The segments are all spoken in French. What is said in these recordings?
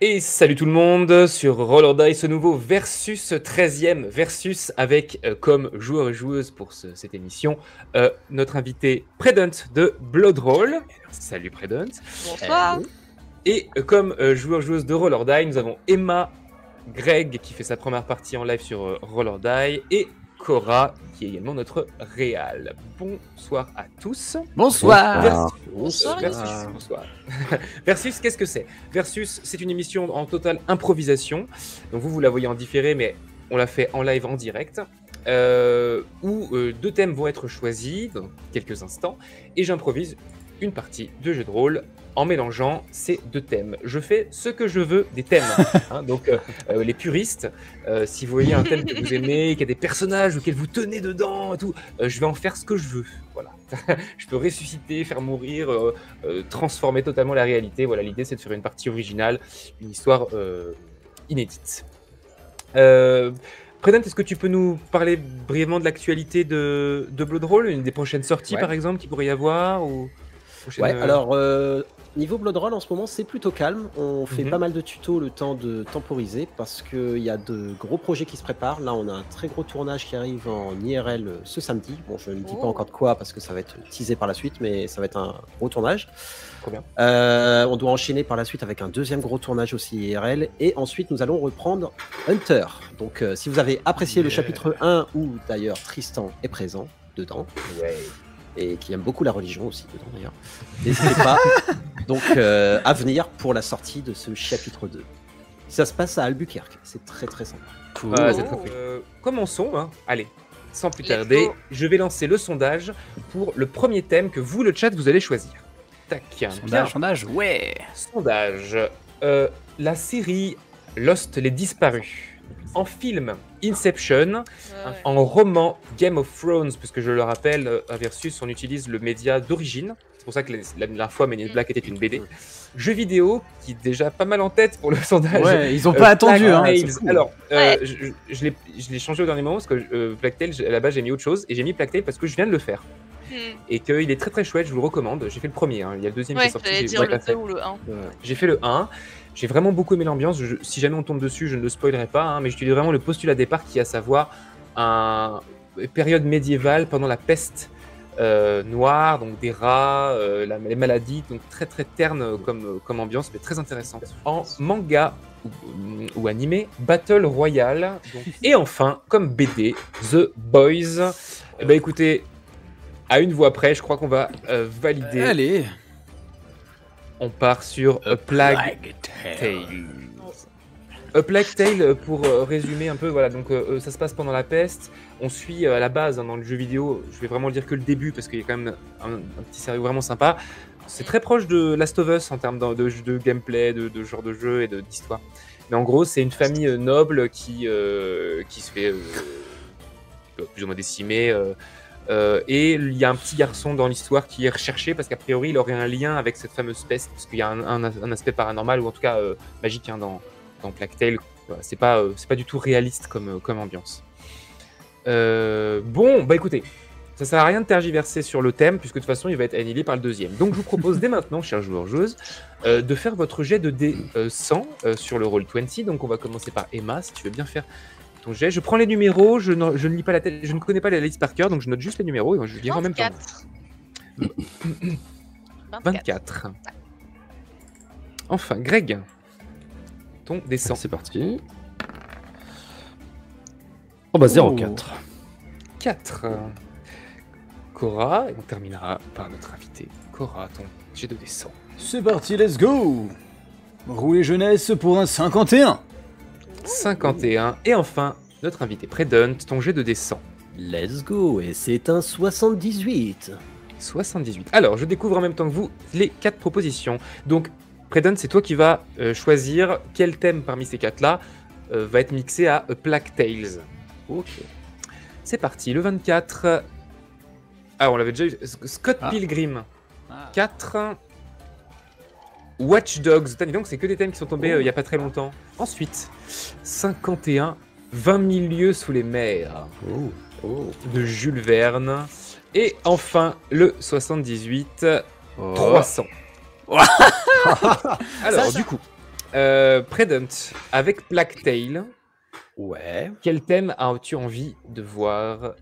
Et salut tout le monde sur Roll or Die, ce nouveau versus 13e versus avec comme joueur et joueuse pour cette émission notre invité Predant de Bloodroll. Salut Predant. Bonsoir. Et comme joueur-joueuse de Roll or Die, nous avons Emma, Greg qui fait sa première partie en live sur Roll or Die et Cora qui est également notre réal. Bonsoir à tous. Bonsoir. Bonsoir. Bonsoir. Versus, qu'est-ce que c'est? Versus, c'est une émission en totale improvisation. Donc vous la voyez en différé, mais on l'a fait en live en direct. Où deux thèmes vont être choisis dans quelques instants. Et j'improvise une partie de jeu de rôle en mélangeant ces deux thèmes. Je fais ce que je veux des thèmes. Hein, donc les puristes, si vous voyez un thème que vous aimez, qu'il y a des personnages auxquels vous tenez dedans et tout, je vais en faire ce que je veux. Voilà. Je peux ressusciter, faire mourir, transformer totalement la réalité. Voilà, l'idée c'est de faire une partie originale, une histoire inédite. Predant, est-ce que tu peux nous parler brièvement de l'actualité de Bloodroll, une des prochaines sorties par exemple qu'il pourrait y avoir ou... Ouais, alors niveau Bloodroll en ce moment c'est plutôt calme, on fait pas mal de tutos le temps de temporiser parce qu'il y a de gros projets qui se préparent. Là on a un très gros tournage qui arrive en IRL ce samedi, bon je ne dis pas encore de quoi parce que ça va être teasé par la suite mais ça va être un gros tournage. Trop bien. On doit enchaîner par la suite avec un deuxième gros tournage aussi IRL et ensuite nous allons reprendre Hunter. Donc si vous avez apprécié le chapitre 1 où d'ailleurs Tristan est présent dedans. Et qui aime beaucoup la religion aussi dedans d'ailleurs. N'hésitez pas donc à venir pour la sortie de ce chapitre 2. Ça se passe à Albuquerque, c'est très très sympa. Cool. Commençons, hein. Allez, sans plus tarder, je vais lancer le sondage pour le premier thème que vous, le chat, vous allez choisir. Tac. Sondage, ouais. Sondage. La série Lost les Disparus. En film, Inception. En roman, Game of Thrones, puisque je le rappelle, à Versus, on utilise le média d'origine. C'est pour ça que la dernière fois, Men in Black était une BD. Jeux vidéo, qui est déjà pas mal en tête pour le sondage. Ouais, ils ont pas attendu. Hein, cool. Alors, je l'ai changé au dernier moment, parce que Plague Tale, à la base, j'ai mis autre chose. Et j'ai mis Plague Tale parce que je viens de le faire. Et qu'il est très très chouette, je vous le recommande. J'ai fait le premier, hein. Il y a le deuxième qui est sorti. Dire le 2 ou le 1. J'ai fait le 1. J'ai vraiment beaucoup aimé l'ambiance. Si jamais on tombe dessus, je ne le spoilerai pas, hein, mais j'utilise vraiment le postulat départ qui est à savoir une période médiévale pendant la peste noire, donc des rats, les maladies, donc très très terne comme ambiance, mais très intéressante. En manga ou animé, Battle Royale. Et enfin, comme BD, The Boys. Eh ben, écoutez, à une voix près, je crois qu'on va valider. Allez. On part sur A Plague Tale. A Plague Tale, pour résumer un peu, voilà, donc ça se passe pendant la peste. On suit à la base dans le jeu vidéo, je vais vraiment dire que le début parce qu'il y a quand même un petit scénario vraiment sympa. C'est très proche de Last of Us en termes de gameplay, de genre de jeu et d'histoire. Mais en gros, c'est une famille noble qui se fait plus ou moins décimer. Et il y a un petit garçon dans l'histoire qui est recherché parce qu'a priori il aurait un lien avec cette fameuse peste, parce qu'il y a un aspect paranormal ou en tout cas magique, hein, dans Plague Tale. Voilà, c'est pas du tout réaliste comme ambiance. Bon, bah écoutez, ça sert à rien de tergiverser sur le thème puisque de toute façon il va être annihilé par le deuxième. Donc je vous propose dès maintenant, chers joueurs joueuses, de faire votre jet de dés 100 sur le Roll20. Donc on va commencer par Emma, si tu veux bien faire ton jet. Je prends les numéros, je ne lis pas la tête, je ne connais pas la liste par cœur, donc je note juste les numéros et je dirai en même temps. 24. Enfin, Greg, ton descend. C'est parti. Oh bah 0,4. 4. Cora, et on terminera par notre invité. Cora, ton jet de descend. C'est parti, let's go. Roulez jeunesse pour un 51. 51. Et enfin, notre invité Predant, ton jet de descend. Let's go, et c'est un 78. 78. Alors, je découvre en même temps que vous les 4 propositions. Donc, Predant, c'est toi qui vas choisir quel thème parmi ces 4-là va être mixé à Plague Tales. Ok. C'est parti, le 24. Ah, on l'avait déjà eu. Scott Pilgrim. 4. Watch Dogs. Donc, c'est que des thèmes qui sont tombés il n'y a pas très longtemps. Ensuite, 51. 20 000 lieues sous les mers. De Jules Verne. Et enfin, le 78. 300. Alors, du coup, Predant, avec Blacktail, Ouais. quel thème as-tu envie de voir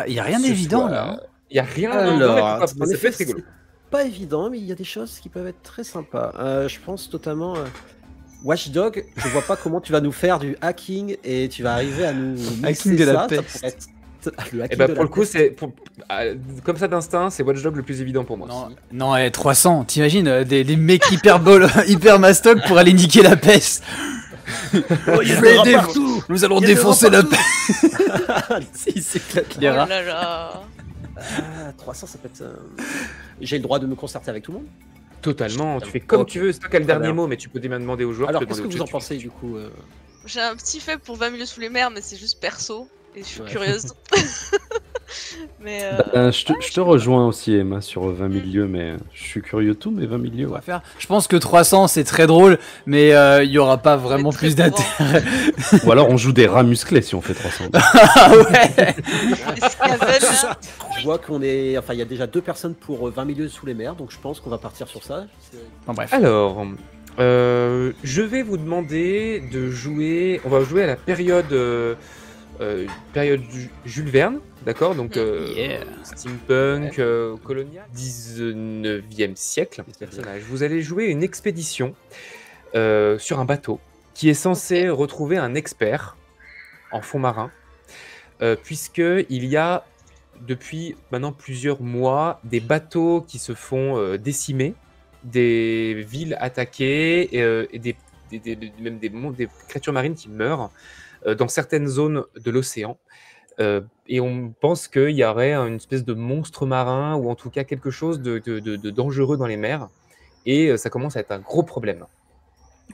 Il y a rien ce d'évident soir? là. Il n'y a rien Alors, d'évident, mais pourquoi pas, en ça peut effet, être rigolo. c'est pas évident, mais il y a des choses qui peuvent être très sympas. Je pense notamment Watchdog. Je vois pas comment tu vas nous faire du hacking et tu vas arriver à nous Hacking mixer de la ça. Ça peste. pourrait être le Et hacking bah de pour la le coup, peste. c'est comme ça d'instinct, c'est Watch Dogs le plus évident pour moi. Non, 300, t'imagines des mecs hyper mastoc pour aller niquer la peste. Oh, il y a des rats partout. Nous allons Il y a des défoncer rats la partout. peste. Il s'éclate Oh les rats. là là. 300, ça peut être. J'ai le droit de me concerter avec tout le monde. Totalement, tu fais comme Ok. tu veux, c'est toi qui as le Très dernier bien. mot, mais tu peux demander aux joueurs. Alors, tu peux qu'est-ce que demander vous au en chat, pensez du coup J'ai un petit fait pour 20 milieux sous les mers, mais c'est juste perso. Et je suis Ouais. curieuse. Mais Je te rejoins aussi, Emma, sur 20 milieux, mais je suis curieux de tout, mais 20 milieux, On ouais. va faire. Je pense que 300 c'est très drôle, mais il y aura pas vraiment très plus courant. d'intérêt. Ou alors on joue des rats musclés si on fait 300. Ah ouais. les scavens, là, Je vois qu'on est. Enfin, il y a déjà 2 personnes pour 20 milieux sous les mers, donc je pense qu'on va partir sur ça. Bon, bref. Alors, je vais vous demander de jouer. On va jouer à la période Jules Verne, d'accord? Donc Yeah. steampunk, colonial, 19e siècle. Personnage. Vous allez jouer une expédition sur un bateau qui est censé retrouver un expert en fond marin, puisque il y a depuis maintenant plusieurs mois des bateaux qui se font décimer, des villes attaquées et même des créatures marines qui meurent dans certaines zones de l'océan. Et on pense qu'il y aurait une espèce de monstre marin ou en tout cas quelque chose de dangereux dans les mers. Et ça commence à être un gros problème.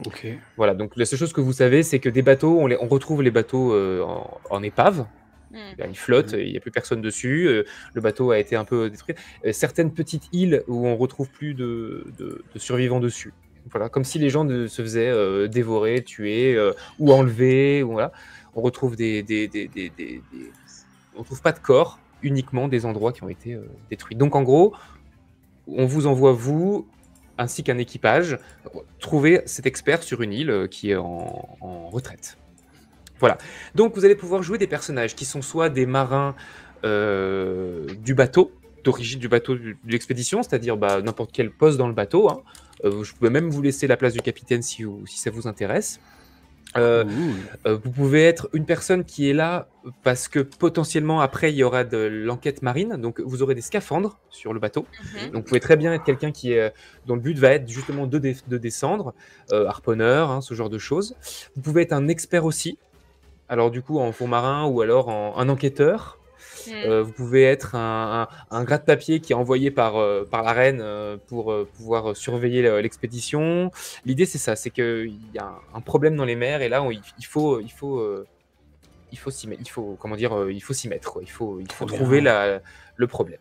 Ok. Voilà, donc la seule chose que vous savez, c'est que des bateaux, on retrouve les bateaux en épave. Ils flottent, il n'y a plus personne dessus. Le bateau a été un peu détruit. Certaines petites îles où on retrouve plus de survivants dessus. Voilà, comme si les gens se faisaient dévorer, tuer ou enlever. Ou voilà. On retrouve on trouve pas de corps, uniquement des endroits qui ont été détruits. Donc en gros, on vous envoie vous ainsi qu'un équipage trouver cet expert sur une île qui est en retraite. Voilà. Donc vous allez pouvoir jouer des personnages qui sont soit des marins du bateau, d'origine du bateau de l'expédition, c'est-à-dire n'importe quel poste dans le bateau. Hein. Je peux même vous laisser la place du capitaine si ça vous intéresse. Vous pouvez être une personne qui est là parce que potentiellement après il y aura de l'enquête marine, donc vous aurez des scaphandres sur le bateau. Donc vous pouvez très bien être quelqu'un dont le but va être justement de descendre, harponneur, hein, ce genre de choses. Vous pouvez être un expert aussi, alors du coup en fond marin ou alors un enquêteur. Vous pouvez être un gratte-papier qui est envoyé par la reine pour pouvoir surveiller l'expédition. L'idée c'est ça, c'est qu'il y a un problème dans les mers et là il faut s'y mettre. Il faut s'y mettre. Quoi. Il faut trouver le problème.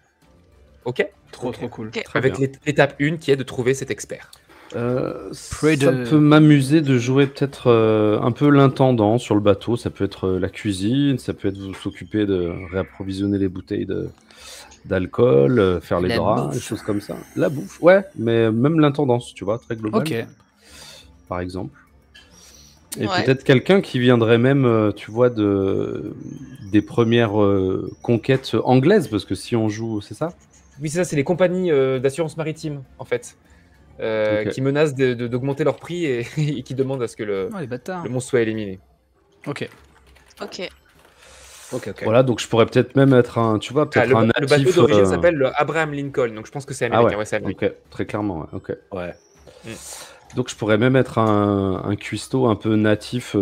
Ok. Trop cool. Ok. Avec l'étape 1 qui est de trouver cet expert. Ça peut m'amuser de jouer peut-être un peu l'intendant sur le bateau. Ça peut être la cuisine, ça peut être vous s'occuper de réapprovisionner les bouteilles d'alcool, faire les La draps, bouffe. des choses comme ça. La bouffe, ouais, mais même l'intendance, tu vois, très global, Ok. par exemple. Et Ouais. peut-être quelqu'un qui viendrait même, tu vois, des premières conquêtes anglaises, parce que si on joue, c'est ça? Oui, c'est ça, c'est les compagnies d'assurance maritime en fait. Ok. Qui menacent d'augmenter leur prix et qui demandent à ce que le Oh, les bâtards. monstre soit éliminé. Ok. Ok. Ok. Voilà, donc je pourrais peut-être même être un, tu vois, peut-être un Le bateau natif. d'origine s'appelle le Abraham Lincoln, donc je pense que c'est américain. Ah ouais, c'est américain. ok, très clairement, ouais, ok. Ouais. Donc je pourrais même être un cuistot un peu natif,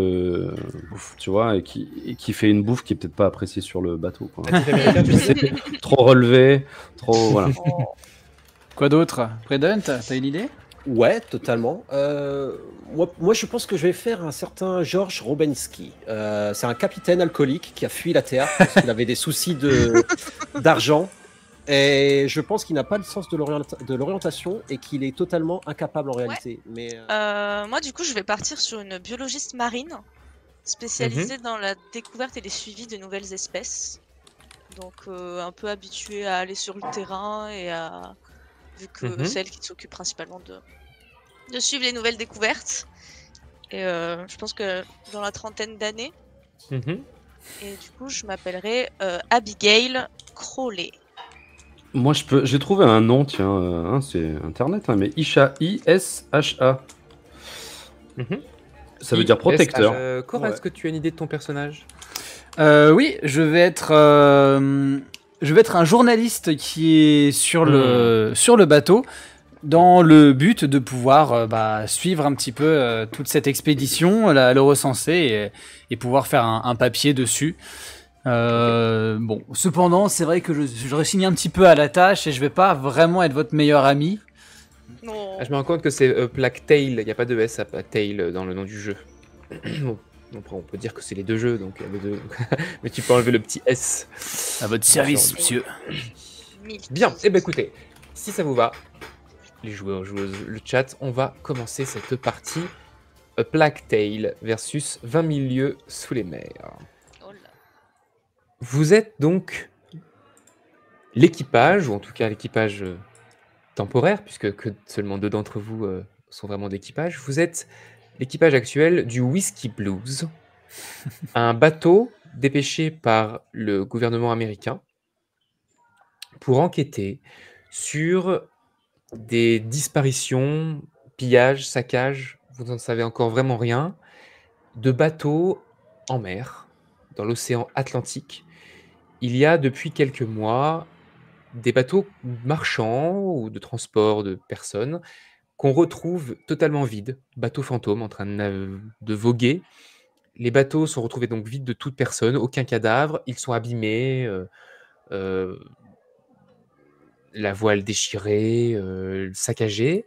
tu vois, et qui fait une bouffe qui est peut-être pas appréciée sur le bateau, quoi. Natif américain, tu sais. Trop relevé, trop, voilà. Quoi d'autre? Predant, t'as une idée? Ouais, totalement. Moi, je pense que je vais faire un certain Georges Robensky. C'est un capitaine alcoolique qui a fui la Terre parce qu'il avait des soucis d'argent. Et je pense qu'il n'a pas le sens de l'orientation et qu'il est totalement incapable en réalité. Mais Moi, du coup, je vais partir sur une biologiste marine spécialisée dans la découverte et les suivis de nouvelles espèces. Donc, un peu habituée à aller sur le terrain et à. Vu que c'est elle qui s'occupe principalement de suivre les nouvelles découvertes. Et je pense que dans la trentaine d'années. Et du coup, je m'appellerai Abigail Crowley. Moi, j'ai trouvé un nom, tiens, c'est internet, hein, mais Isha, I-S-H-A. Ça veut dire protecteur. Cora, est-ce que tu as une idée de ton personnage? Oui, je vais être un journaliste qui est sur le bateau, dans le but de pouvoir suivre un petit peu toute cette expédition, le recenser et pouvoir faire un papier dessus. Bon, cependant, c'est vrai que je resigne un petit peu à la tâche et je vais pas vraiment être votre meilleur ami. Non. Je me rends compte que c'est Plague Tail, il n'y a pas de S à Tail dans le nom du jeu. Bon, on peut dire que c'est les deux jeux, donc les deux. Mais tu peux enlever le petit S. À votre service, monsieur. Bien, et ben écoutez, si ça vous va, les joueurs, joueuses, le chat, on va commencer cette partie Plague Tail versus 20 000 lieues sous les mers. Vous êtes donc l'équipage, ou en tout cas l'équipage temporaire, puisque que seulement 2 d'entre vous sont vraiment d'équipage. Vous êtes l'équipage actuel du Whiskey Blues, un bateau dépêché par le gouvernement américain pour enquêter sur des disparitions, pillages, saccages, vous n'en savez encore vraiment rien, de bateaux en mer, dans l'océan Atlantique. Il y a depuis quelques mois des bateaux marchands ou de transport de personnes qu'on retrouve totalement vides, bateaux fantômes en train de voguer. Les bateaux sont retrouvés donc vides de toute personne, aucun cadavre, ils sont abîmés, la voile déchirée, saccagée.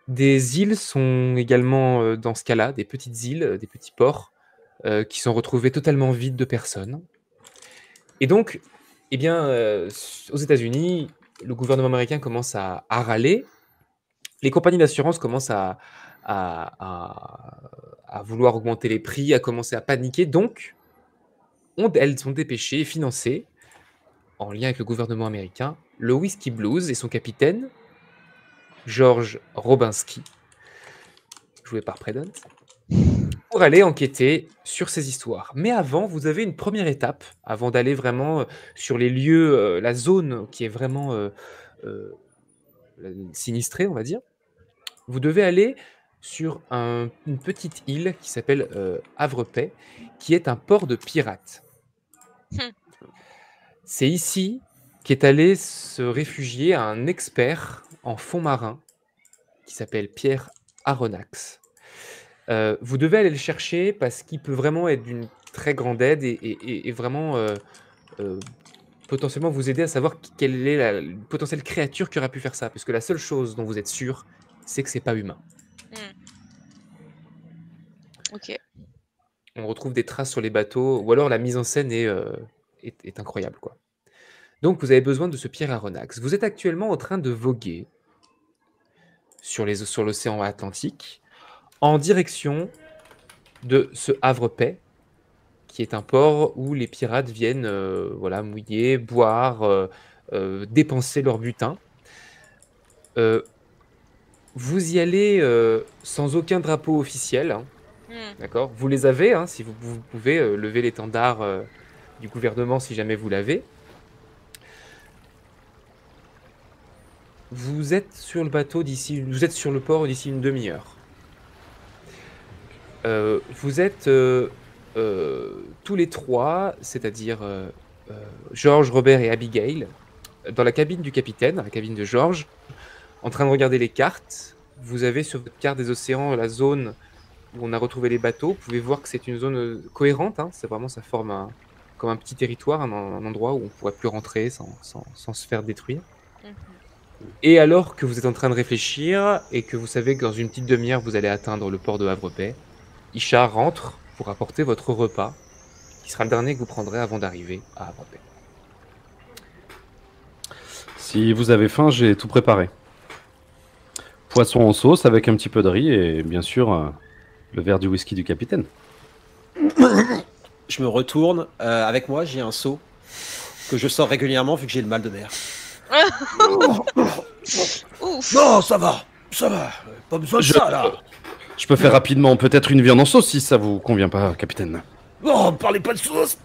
Des îles sont également dans ce cas-là, des petites îles, des petits ports, qui sont retrouvés totalement vides de personnes. Et donc, eh bien, aux États-Unis, le gouvernement américain commence à râler. Les compagnies d'assurance commencent à vouloir augmenter les prix, à commencer à paniquer. Donc, elles sont dépêchées et financées, en lien avec le gouvernement américain, le Whiskey Blues et son capitaine, George Robinski, joué par Predant, pour aller enquêter sur ces histoires. Mais avant, vous avez une première étape, avant d'aller vraiment sur les lieux, la zone qui est vraiment sinistrée, on va dire. Vous devez aller sur une petite île qui s'appelle Havre-Paix, qui est un port de pirates. C'est ici qu'est allé se réfugier un expert en fond marin qui s'appelle Pierre Aronnax. Vous devez aller le chercher parce qu'il peut vraiment être d'une très grande aide et vraiment potentiellement vous aider à savoir quelle est la potentielle créature qui aurait pu faire ça. Parce que la seule chose dont vous êtes sûr, c'est que c'est pas humain. Ok. On retrouve des traces sur les bateaux, ou alors la mise en scène est incroyable, quoi. Donc vous avez besoin de ce Pierre Aronnax. Vous êtes actuellement en train de voguer sur l'océan Atlantique en direction de ce Havre-Paix, qui est un port où les pirates viennent mouiller, boire, dépenser leur butin. Vous y allez sans aucun drapeau officiel, hein. D'accord. Vous les avez, hein, si vous pouvez lever l'étendard du gouvernement si jamais vous l'avez. Vous êtes sur le bateau vous êtes sur le port d'ici une demi-heure. Vous êtes tous les trois, c'est-à-dire George, Robert et Abigail, dans la cabine du capitaine, la cabine de George, en train de regarder les cartes. Vous avez sur votre carte des océans la zone où on a retrouvé les bateaux. Vous pouvez voir que c'est une zone cohérente, hein. C'est vraiment, ça forme comme un petit territoire, un endroit où on ne pourrait plus rentrer sans se faire détruire. Et alors que vous êtes en train de réfléchir et que vous savez que dans une petite demi-heure vous allez atteindre le port de Havre-Paix, Isha rentre pour apporter votre repas, qui sera le dernier que vous prendrez avant d'arriver à Havre-Paix. Si vous avez faim, j'ai tout préparé. Poisson en sauce avec un petit peu de riz et bien sûr le verre du whisky du capitaine. Je me retourne. Avec moi, j'ai un seau que je sors régulièrement vu que j'ai le mal de mer. Ouf. Non, ça va. Ça va, pas besoin de ça, là. Je peux faire rapidement, peut-être une viande en sauce, si ça vous convient pas, capitaine. Oh, parlez pas de sauce.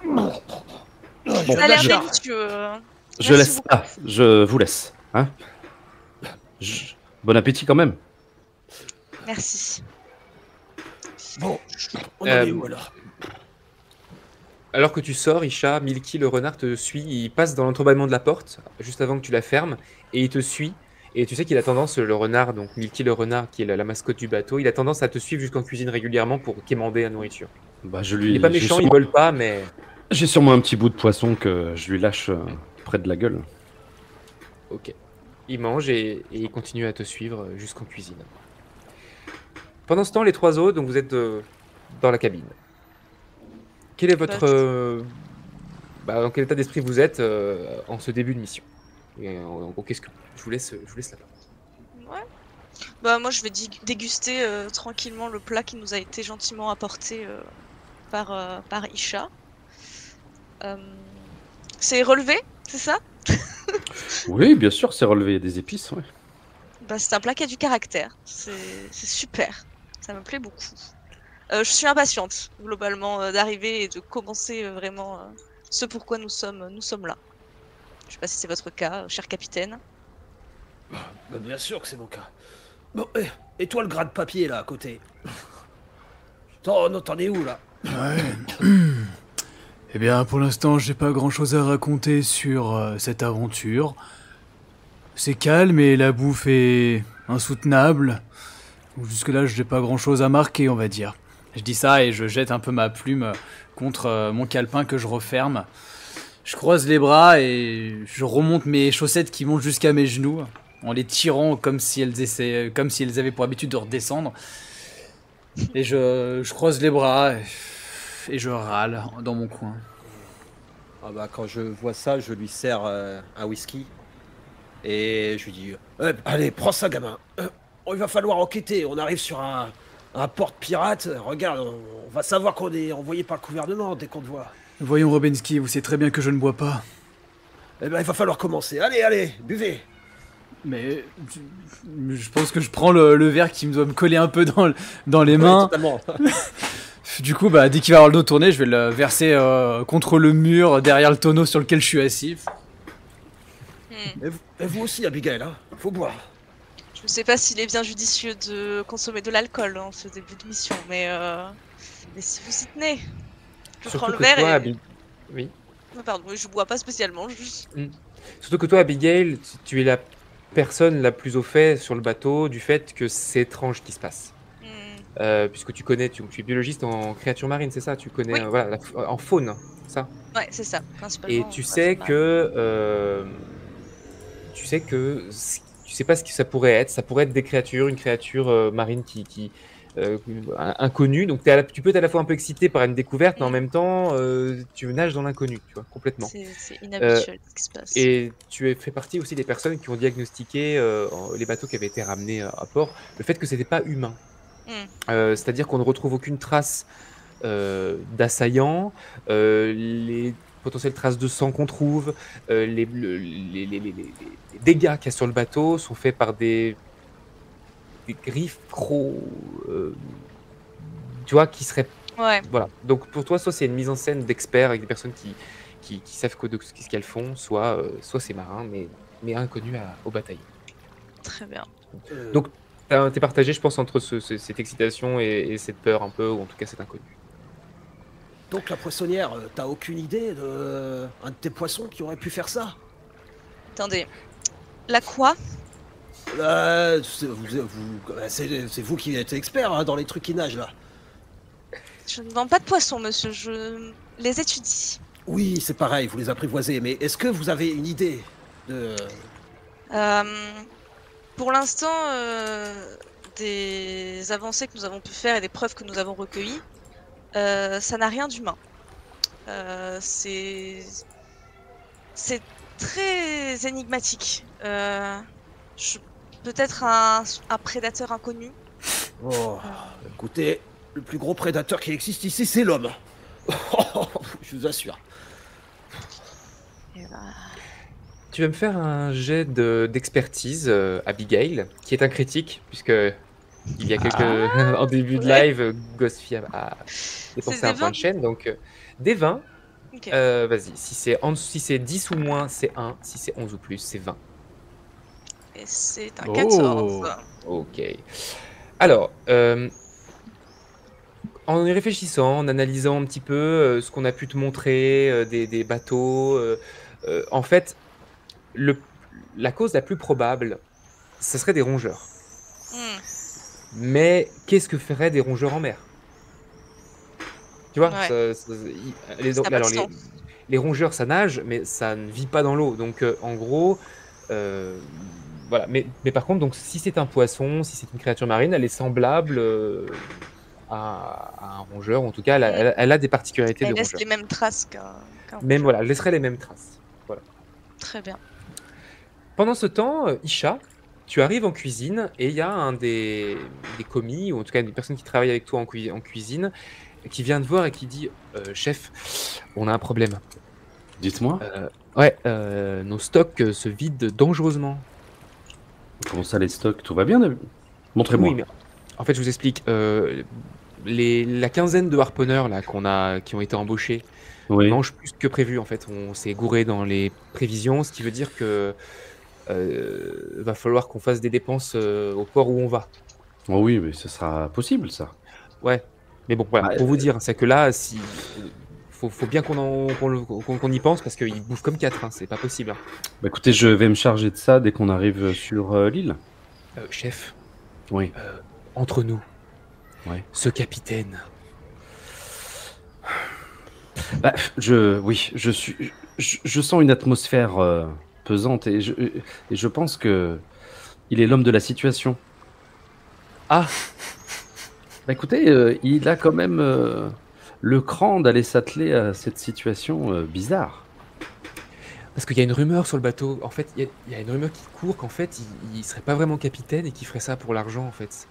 Ça a l'air délicieux. Je laisse. Ah, je vous laisse. Hein Bon appétit quand même. Merci. Bon, on en est où alors? Alors que tu sors, Isha, Milky le renard te suit, il passe dans l'entrebâillement de la porte, juste avant que tu la fermes, et il te suit. Et tu sais qu'il a tendance, le renard, donc Milky le renard, qui est la mascotte du bateau, il a tendance à te suivre jusqu'en cuisine régulièrement pour quémander la nourriture. Bah, Il est pas méchant, il vole pas, mais... J'ai sûrement un petit bout de poisson que je lui lâche près de la gueule. Ok. Il mange et il continue à te suivre jusqu'en cuisine. Pendant ce temps, les trois autres, donc vous êtes dans la cabine. Quel est votre... dans quel état d'esprit vous êtes en ce début de mission? Et en gros, qu'est-ce que... Je vous laisse la parole. Ouais. Bah moi je vais déguster tranquillement le plat qui nous a été gentiment apporté par Isha. C'est relevé, c'est ça? Oui, bien sûr, c'est relevé des épices, ouais. Bah c'est un plat qui a du caractère, c'est super, ça me plaît beaucoup. Je suis impatiente, globalement, d'arriver et de commencer vraiment ce pourquoi nous sommes là. Je sais pas si c'est votre cas, cher capitaine. Bah, bien sûr que c'est mon cas. Bon, et toi le gras de papier là à côté? T'en es où là? Ouais. Eh bien, pour l'instant, j'ai pas grand-chose à raconter sur cette aventure. C'est calme et la bouffe est insoutenable. Jusque-là, j'ai pas grand-chose à marquer, on va dire. Je dis ça et je jette un peu ma plume contre mon calepin que je referme. Je croise les bras et je remonte mes chaussettes qui montent jusqu'à mes genoux, en les tirant comme si elles avaient pour habitude de redescendre. Et je croise les bras et je râle dans mon coin. Ah bah, quand je vois ça, je lui sers un whisky. Et je lui dis... allez, prends ça gamin. Il va falloir enquêter, on arrive sur un port pirate. Regarde, on va savoir qu'on est envoyé par le gouvernement dès qu'on te voit. Voyons Robinski, vous savez très bien que je ne bois pas. Eh ben il va falloir commencer. Allez, buvez. Mais je pense que je prends le verre qui doit me coller un peu dans les mains. Totalement. Du coup, dès qu'il va avoir le dos tourné, je vais le verser contre le mur, derrière le tonneau sur lequel je suis assis. Et vous aussi, Abigail, hein, faut boire. Je ne sais pas s'il est bien judicieux de consommer de l'alcool en ce début de mission, mais si vous y tenez, je prends le verre et... Oui. Non, pardon, je bois pas spécialement, juste... Surtout que toi, Abigail, tu es la personne la plus au fait sur le bateau du fait que c'est étrange ce qui se passe. Puisque tu connais, tu es biologiste en créatures marines, c'est ça? Tu connais en faune, ça? Ouais, c'est ça, principalement. Et tu sais que... tu sais pas ce que ça pourrait être. Ça pourrait être des créatures, une créature marine qui inconnue. Donc tu peux être à la fois un peu excité par une découverte, mais en même temps, tu nages dans l'inconnu, tu vois, complètement. C'est inhabituel ce qui se passe. Et tu fais partie aussi des personnes qui ont diagnostiqué les bateaux qui avaient été ramenés à port, le fait que c'était pas humain. C'est-à-dire qu'on ne retrouve aucune trace d'assaillants, les potentielles traces de sang qu'on trouve, les dégâts qu'il y a sur le bateau sont faits par des griffes crocs, tu vois, qui seraient... Ouais. Voilà. Donc pour toi, soit c'est une mise en scène d'experts avec des personnes qui savent ce qu'elles font, soit c'est marin, mais inconnu au bataillon. Très bien. Donc t'es partagé, je pense, entre cette excitation et cette peur un peu, ou en tout cas cet inconnu. Donc la poissonnière, t'as aucune idée de un de tes poissons qui aurait pu faire ça? Attendez, la quoi? C'est vous qui êtes expert hein, dans les trucs qui nagent là. Je ne vends pas de poissons, monsieur, je les étudie. Oui, c'est pareil, vous les apprivoisez, mais est-ce que vous avez une idée de... Pour l'instant, des avancées que nous avons pu faire et des preuves que nous avons recueillies, ça n'a rien d'humain. C'est très énigmatique. Peut-être un prédateur inconnu. Oh, écoutez, le plus gros prédateur qui existe ici, c'est l'homme. Je vous assure. Tu vas me faire un jet d'expertise, Abigail, qui est un critique, puisque il y a quelques en début de live, Ghostfy a dépensé un point de chaîne, donc des 20. Ok. Vas-y, si c'est 10 ou moins, c'est 1. Si c'est 11 ou plus, c'est 20. Et c'est un Oh. 14. Ok. Alors, en y réfléchissant, en analysant un petit peu ce qu'on a pu te montrer, des bateaux, en fait, la cause la plus probable, ce serait des rongeurs. Hmm. Mais qu'est-ce que feraient des rongeurs en mer? Tu vois, Ouais. Ça n'a pas de alors, sens. les rongeurs, ça nage, mais ça ne vit pas dans l'eau. Donc, en gros, voilà. Mais par contre, donc, si c'est un poisson, si c'est une créature marine, elle est semblable à un rongeur. En tout cas, elle a des particularités de Elle laisse rongeur. les mêmes traces qu'un Même, rongeur. voilà, elle laisserait les mêmes traces. Voilà. Très bien. Pendant ce temps, Isha, tu arrives en cuisine et il y a un des commis, ou en tout cas des personnes qui travaillent avec toi en cuisine, qui vient te voir et qui dit Chef, on a un problème. Dites-moi. Ouais, nos stocks se vident dangereusement. Comment ça, les stocks? Tout va bien? Montrez-moi. Oui, mais en fait, je vous explique. La quinzaine de harponneurs là, qui ont été embauchés Oui. mangent plus que prévu. En fait, on s'est gouré dans les prévisions, ce qui veut dire que va falloir qu'on fasse des dépenses au port où on va. Oh oui, mais ce sera possible, ça. Ouais, mais bon, voilà, Bah, pour vous dire, c'est que là, faut bien qu'on y pense parce qu'ils bouffent comme 4, hein, c'est pas possible. Hein. Bah, écoutez, je vais me charger de ça dès qu'on arrive sur l'île. Chef, Oui. entre nous, Ouais. ce capitaine. Bah, je sens une atmosphère pesante et je pense que il est l'homme de la situation. Ah, Bah, écoutez, il a quand même le cran d'aller s'atteler à cette situation bizarre. parce qu'il y a une rumeur sur le bateau. En fait, il y a une rumeur qui court qu'en fait, il serait pas vraiment capitaine et qu'il ferait ça pour l'argent, en fait.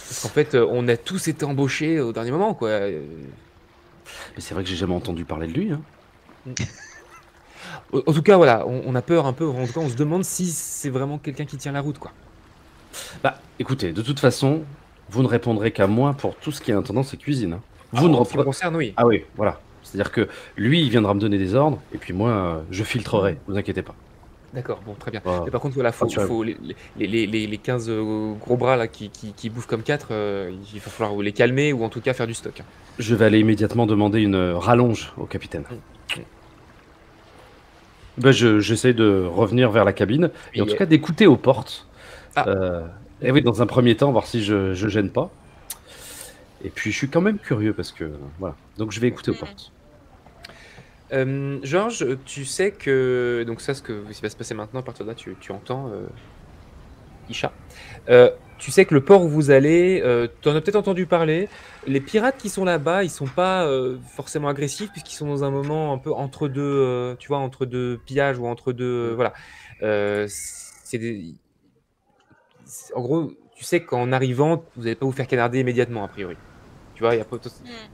Parce qu'en fait, on a tous été embauchés au dernier moment, quoi. Mais c'est vrai que j'ai jamais entendu parler de lui. Hein. En tout cas, voilà, on a peur un peu. En tout cas, on se demande si c'est vraiment quelqu'un qui tient la route, quoi. Bah, écoutez, de toute façon, vous ne répondrez qu'à moi pour tout ce qui est intendance et cuisine. Hein. Vous ne En ce qui me reprenez. concerne, oui. Ah oui, voilà. C'est-à-dire que lui, il viendra me donner des ordres, et puis moi, je filtrerai, vous inquiétez pas. D'accord, bon, très bien. Voilà. Mais par contre, voilà, faut Rassurez-vous. les 15 gros bras là qui bouffent comme 4, il va falloir les calmer ou en tout cas faire du stock. Hein. Je vais aller immédiatement demander une rallonge au capitaine. Ben, j'essaie de revenir vers la cabine, et en tout cas d'écouter aux portes. Et oui, dans un premier temps, voir si je gêne pas. Et puis je suis quand même curieux parce que voilà. Donc je vais écouter aux portes. Georges, tu sais que donc ça, ce qui va se passer maintenant, à partir de là, tu entends Isha. Tu sais que le port où vous allez, tu en as peut-être entendu parler. Les pirates qui sont là-bas, ils sont pas forcément agressifs puisqu'ils sont dans un moment un peu entre deux, tu vois, entre deux pillages ou entre deux, voilà. En gros, tu sais qu'en arrivant, vous n'allez pas vous faire canarder immédiatement a priori. Tu vois,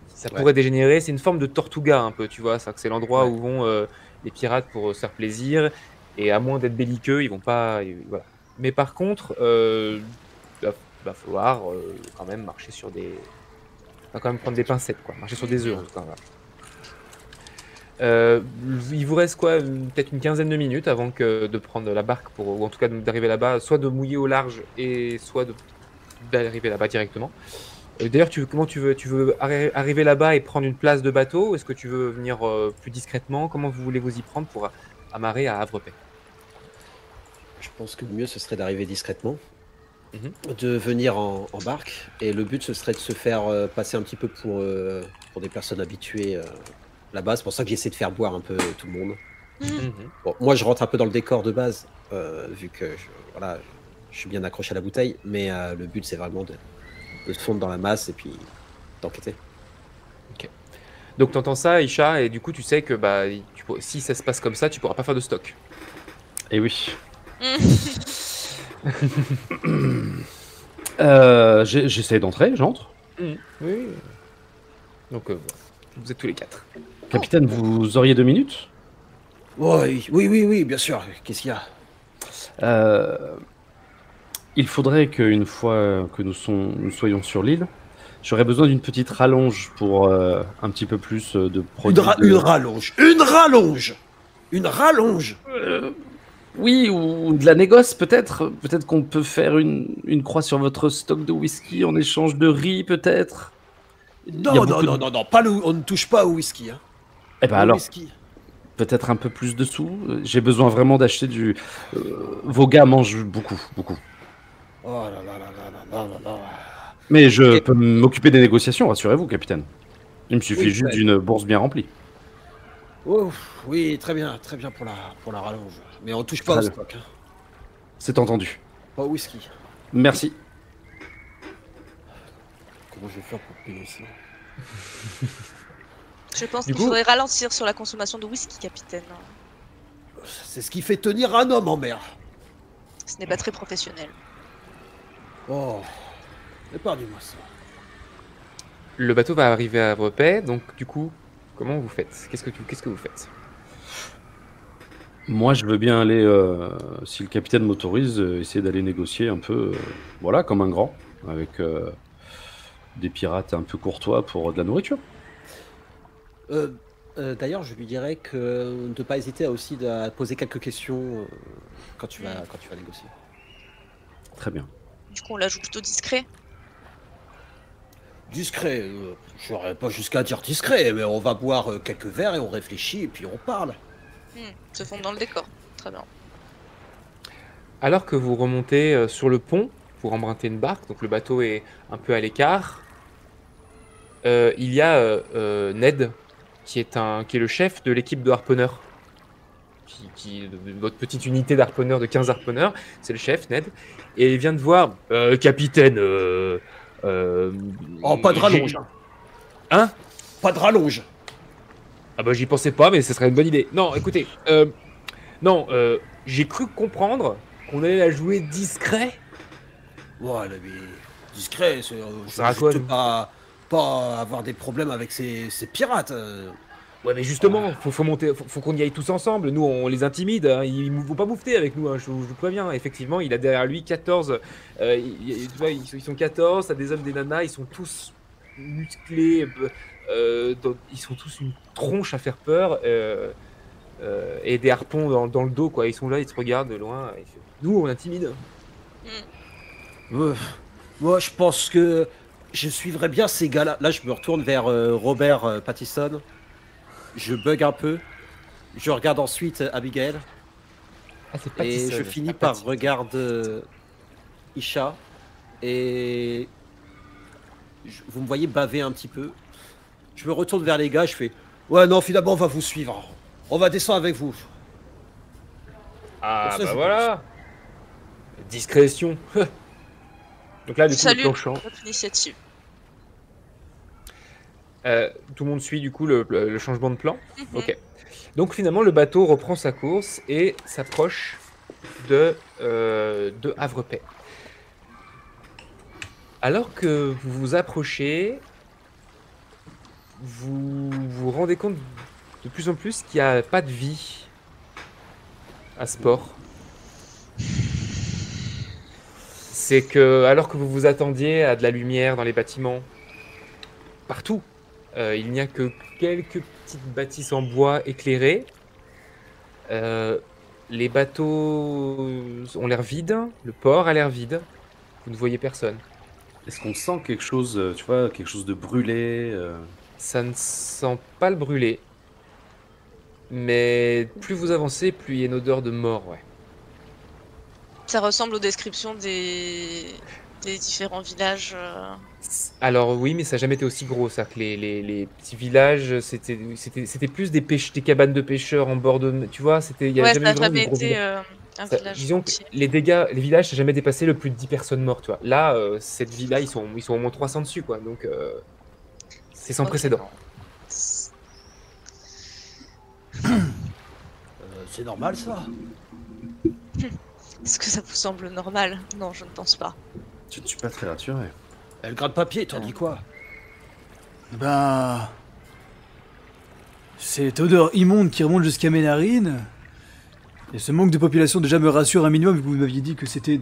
ça pourrait dégénérer. C'est une forme de Tortuga un peu, tu vois. C'est l'endroit où vont les pirates pour se faire plaisir. Et à moins d'être belliqueux, ils vont pas. Voilà. Mais par contre, va falloir quand même marcher sur des. Va quand même prendre des pincettes, quoi. Marcher sur des œufs, en tout cas. Voilà. Il vous reste quoi, peut-être une quinzaine de minutes avant de prendre la barque ou en tout cas d'arriver là-bas, soit de mouiller au large et soit d'arriver là-bas directement. D'ailleurs, comment tu veux arriver là-bas et prendre une place de bateau? Est-ce que tu veux venir plus discrètement? Comment vous voulez vous y prendre pour amarrer à Havre-Paix? Je pense que le mieux ce serait d'arriver discrètement, de venir en barque, et le but ce serait de se faire passer un petit peu pour des personnes habituées là-bas. C'est pour ça que j'essaie de faire boire un peu tout le monde. Bon, moi je rentre un peu dans le décor de base, vu que je suis bien accroché à la bouteille, mais le but c'est vraiment de se fondre dans la masse et puis d'enquêter. Ok. Donc tu entends ça, Isha, et du coup tu sais que si ça se passe comme ça, tu pourras pas faire de stock. Et oui. J'essaie d'entrer, j'entre. Oui. Donc vous êtes tous les 4. Capitaine, vous auriez 2 minutes? Oui, bien sûr. Qu'est-ce qu'il y a? Il faudrait qu'une fois que nous soyons sur l'île, j'aurais besoin d'une petite rallonge pour un petit peu plus de produits. Une rallonge. Une rallonge. Une rallonge. Oui, ou de la négoce peut-être. Peut-être qu'on peut faire une croix sur votre stock de whisky en échange de riz peut-être. Non, pas on ne touche pas au whisky. Hein. Eh ben alors, whisky. Peut-être un peu plus de sous. J'ai besoin vraiment d'acheter du... vos gars mangent beaucoup. Oh là là. Mais je peux m'occuper des négociations, rassurez-vous, capitaine. Il me suffit juste d'une bourse bien remplie. Oh, oui, très bien pour la rallonge. Mais on touche pas au stock. Hein. C'est entendu. Pas au whisky. Merci. Comment je vais faire pour payer ça? Je pense qu'il faudrait ralentir sur la consommation de whisky, capitaine. C'est ce qui fait tenir un homme en mer. Ce n'est pas très professionnel. Oh, épargnez-moi ça. Le bateau va arriver à Havre-Paix, donc du coup, comment vous faites? Qu'est-ce que vous faites? Moi, je veux bien aller, si le capitaine m'autorise, essayer d'aller négocier un peu, voilà, comme un grand, avec des pirates un peu courtois pour de la nourriture. D'ailleurs, je lui dirais de ne pas hésiter à poser quelques questions quand tu vas négocier. Très bien. Du coup, on la joue plutôt discret. Discret, je n'aurais pas jusqu'à dire discret, mais on va boire quelques verres et on réfléchit et puis on parle. Se fond dans le décor, très bien. Alors que vous remontez sur le pont pour emprunter une barque, donc le bateau est un peu à l'écart, il y a Ned qui est le chef de l'équipe de harponneurs. Votre petite unité d'harponneurs, de 15 harponneurs, c'est le chef, Ned. Et il vient de voir, capitaine... oh, pas de rallonge. Hein? Pas de rallonge. Ah bah j'y pensais pas, mais ce serait une bonne idée. Non, écoutez, j'ai cru comprendre qu'on allait la jouer discret. Ouais, mais discret, c'est pas avoir des problèmes avec ces pirates. Ouais, mais justement, faut qu'on y aille tous ensemble. Nous, on les intimide. Hein. Ils vont pas moufter avec nous, hein, je vous préviens. Effectivement, il a derrière lui 14. Tu vois, ils sont 14, t'as des hommes, des nanas, ils sont tous musclés. Ils sont tous une tronche à faire peur. Et des harpons dans le dos, quoi. Ils sont là, ils se regardent de loin. Nous, on intimide. Moi, je pense que je suivrais bien ces gars-là. Là, je me retourne vers Robert Pattinson. Je bug un peu. Je regarde ensuite Abigail. Ah, c'est Pattinson. Et je finis par regarder Isha. Et vous me voyez baver un petit peu. Je me retourne vers les gars. Je fais ouais, non, finalement, on va vous suivre. On va descendre avec vous. Ah, bah voilà. Discrétion. Donc là, du coup, le plan change. Votre initiative. Tout le monde suit du coup le changement de plan. Ok. Donc finalement, le bateau reprend sa course et s'approche de Havre-Paix. Alors que vous vous approchez, vous vous rendez compte de plus en plus qu'il n'y a pas de vie à ce port. C'est que, alors que vous vous attendiez à de la lumière dans les bâtiments, partout, il n'y a que quelques petites bâtisses en bois éclairées. Les bateaux ont l'air vides, le port a l'air vide. Vous ne voyez personne. Est-ce qu'on sent quelque chose, tu vois, quelque chose de brûlé Ça ne sent pas le brûlé. Mais plus vous avancez, plus il y a une odeur de mort, ouais. Ça ressemble aux descriptions des différents villages. Alors oui, mais ça n'a jamais été aussi gros. C'est-à-dire que les petits villages, c'était plus des cabanes de pêcheurs en bord de... Tu vois, il y a jamais ça n'a jamais été un village disons que entier. les villages, ça n'a jamais dépassé le plus de 10 personnes mortes. Tu vois. Là, cette ville-là, ils sont au moins 300 dessus, quoi. Donc, c'est sans précédent. C'est normal, ça? Est-ce que ça vous semble normal? Non, je ne pense pas. Je ne suis pas très rassuré. Elle gratte papier, t'en dis quoi? Ben... Cette odeur immonde qui remonte jusqu'à mes narines. Et ce manque de population déjà me rassure un minimum, vu que vous m'aviez dit que c'était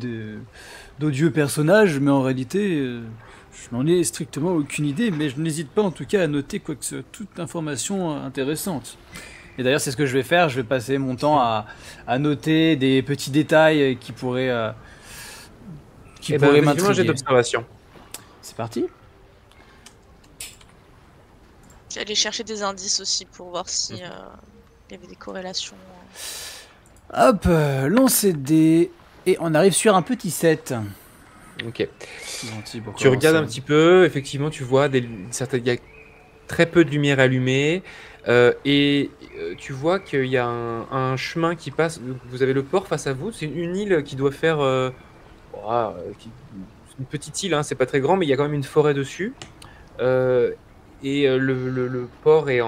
d'odieux personnages, mais en réalité, je n'en ai strictement aucune idée, mais je n'hésite pas en tout cas à noter toute information intéressante. Et d'ailleurs, c'est ce que je vais faire, je vais passer mon temps à noter des petits détails qui pourraient m'intriguer. Un jet d'observation. C'est parti. J'allais chercher des indices aussi pour voir si il y avait des corrélations. Hop, lancer de dés, et on arrive sur un petit 7. Ok. Gentil pour Tu regardes un commencer. petit peu, effectivement, tu vois il y a très peu de lumière allumée, et tu vois qu'il y a un chemin qui passe. Vous avez le port face à vous, c'est une île qui doit faire une petite île, hein, c'est pas très grand, mais il y a quand même une forêt dessus. Le port est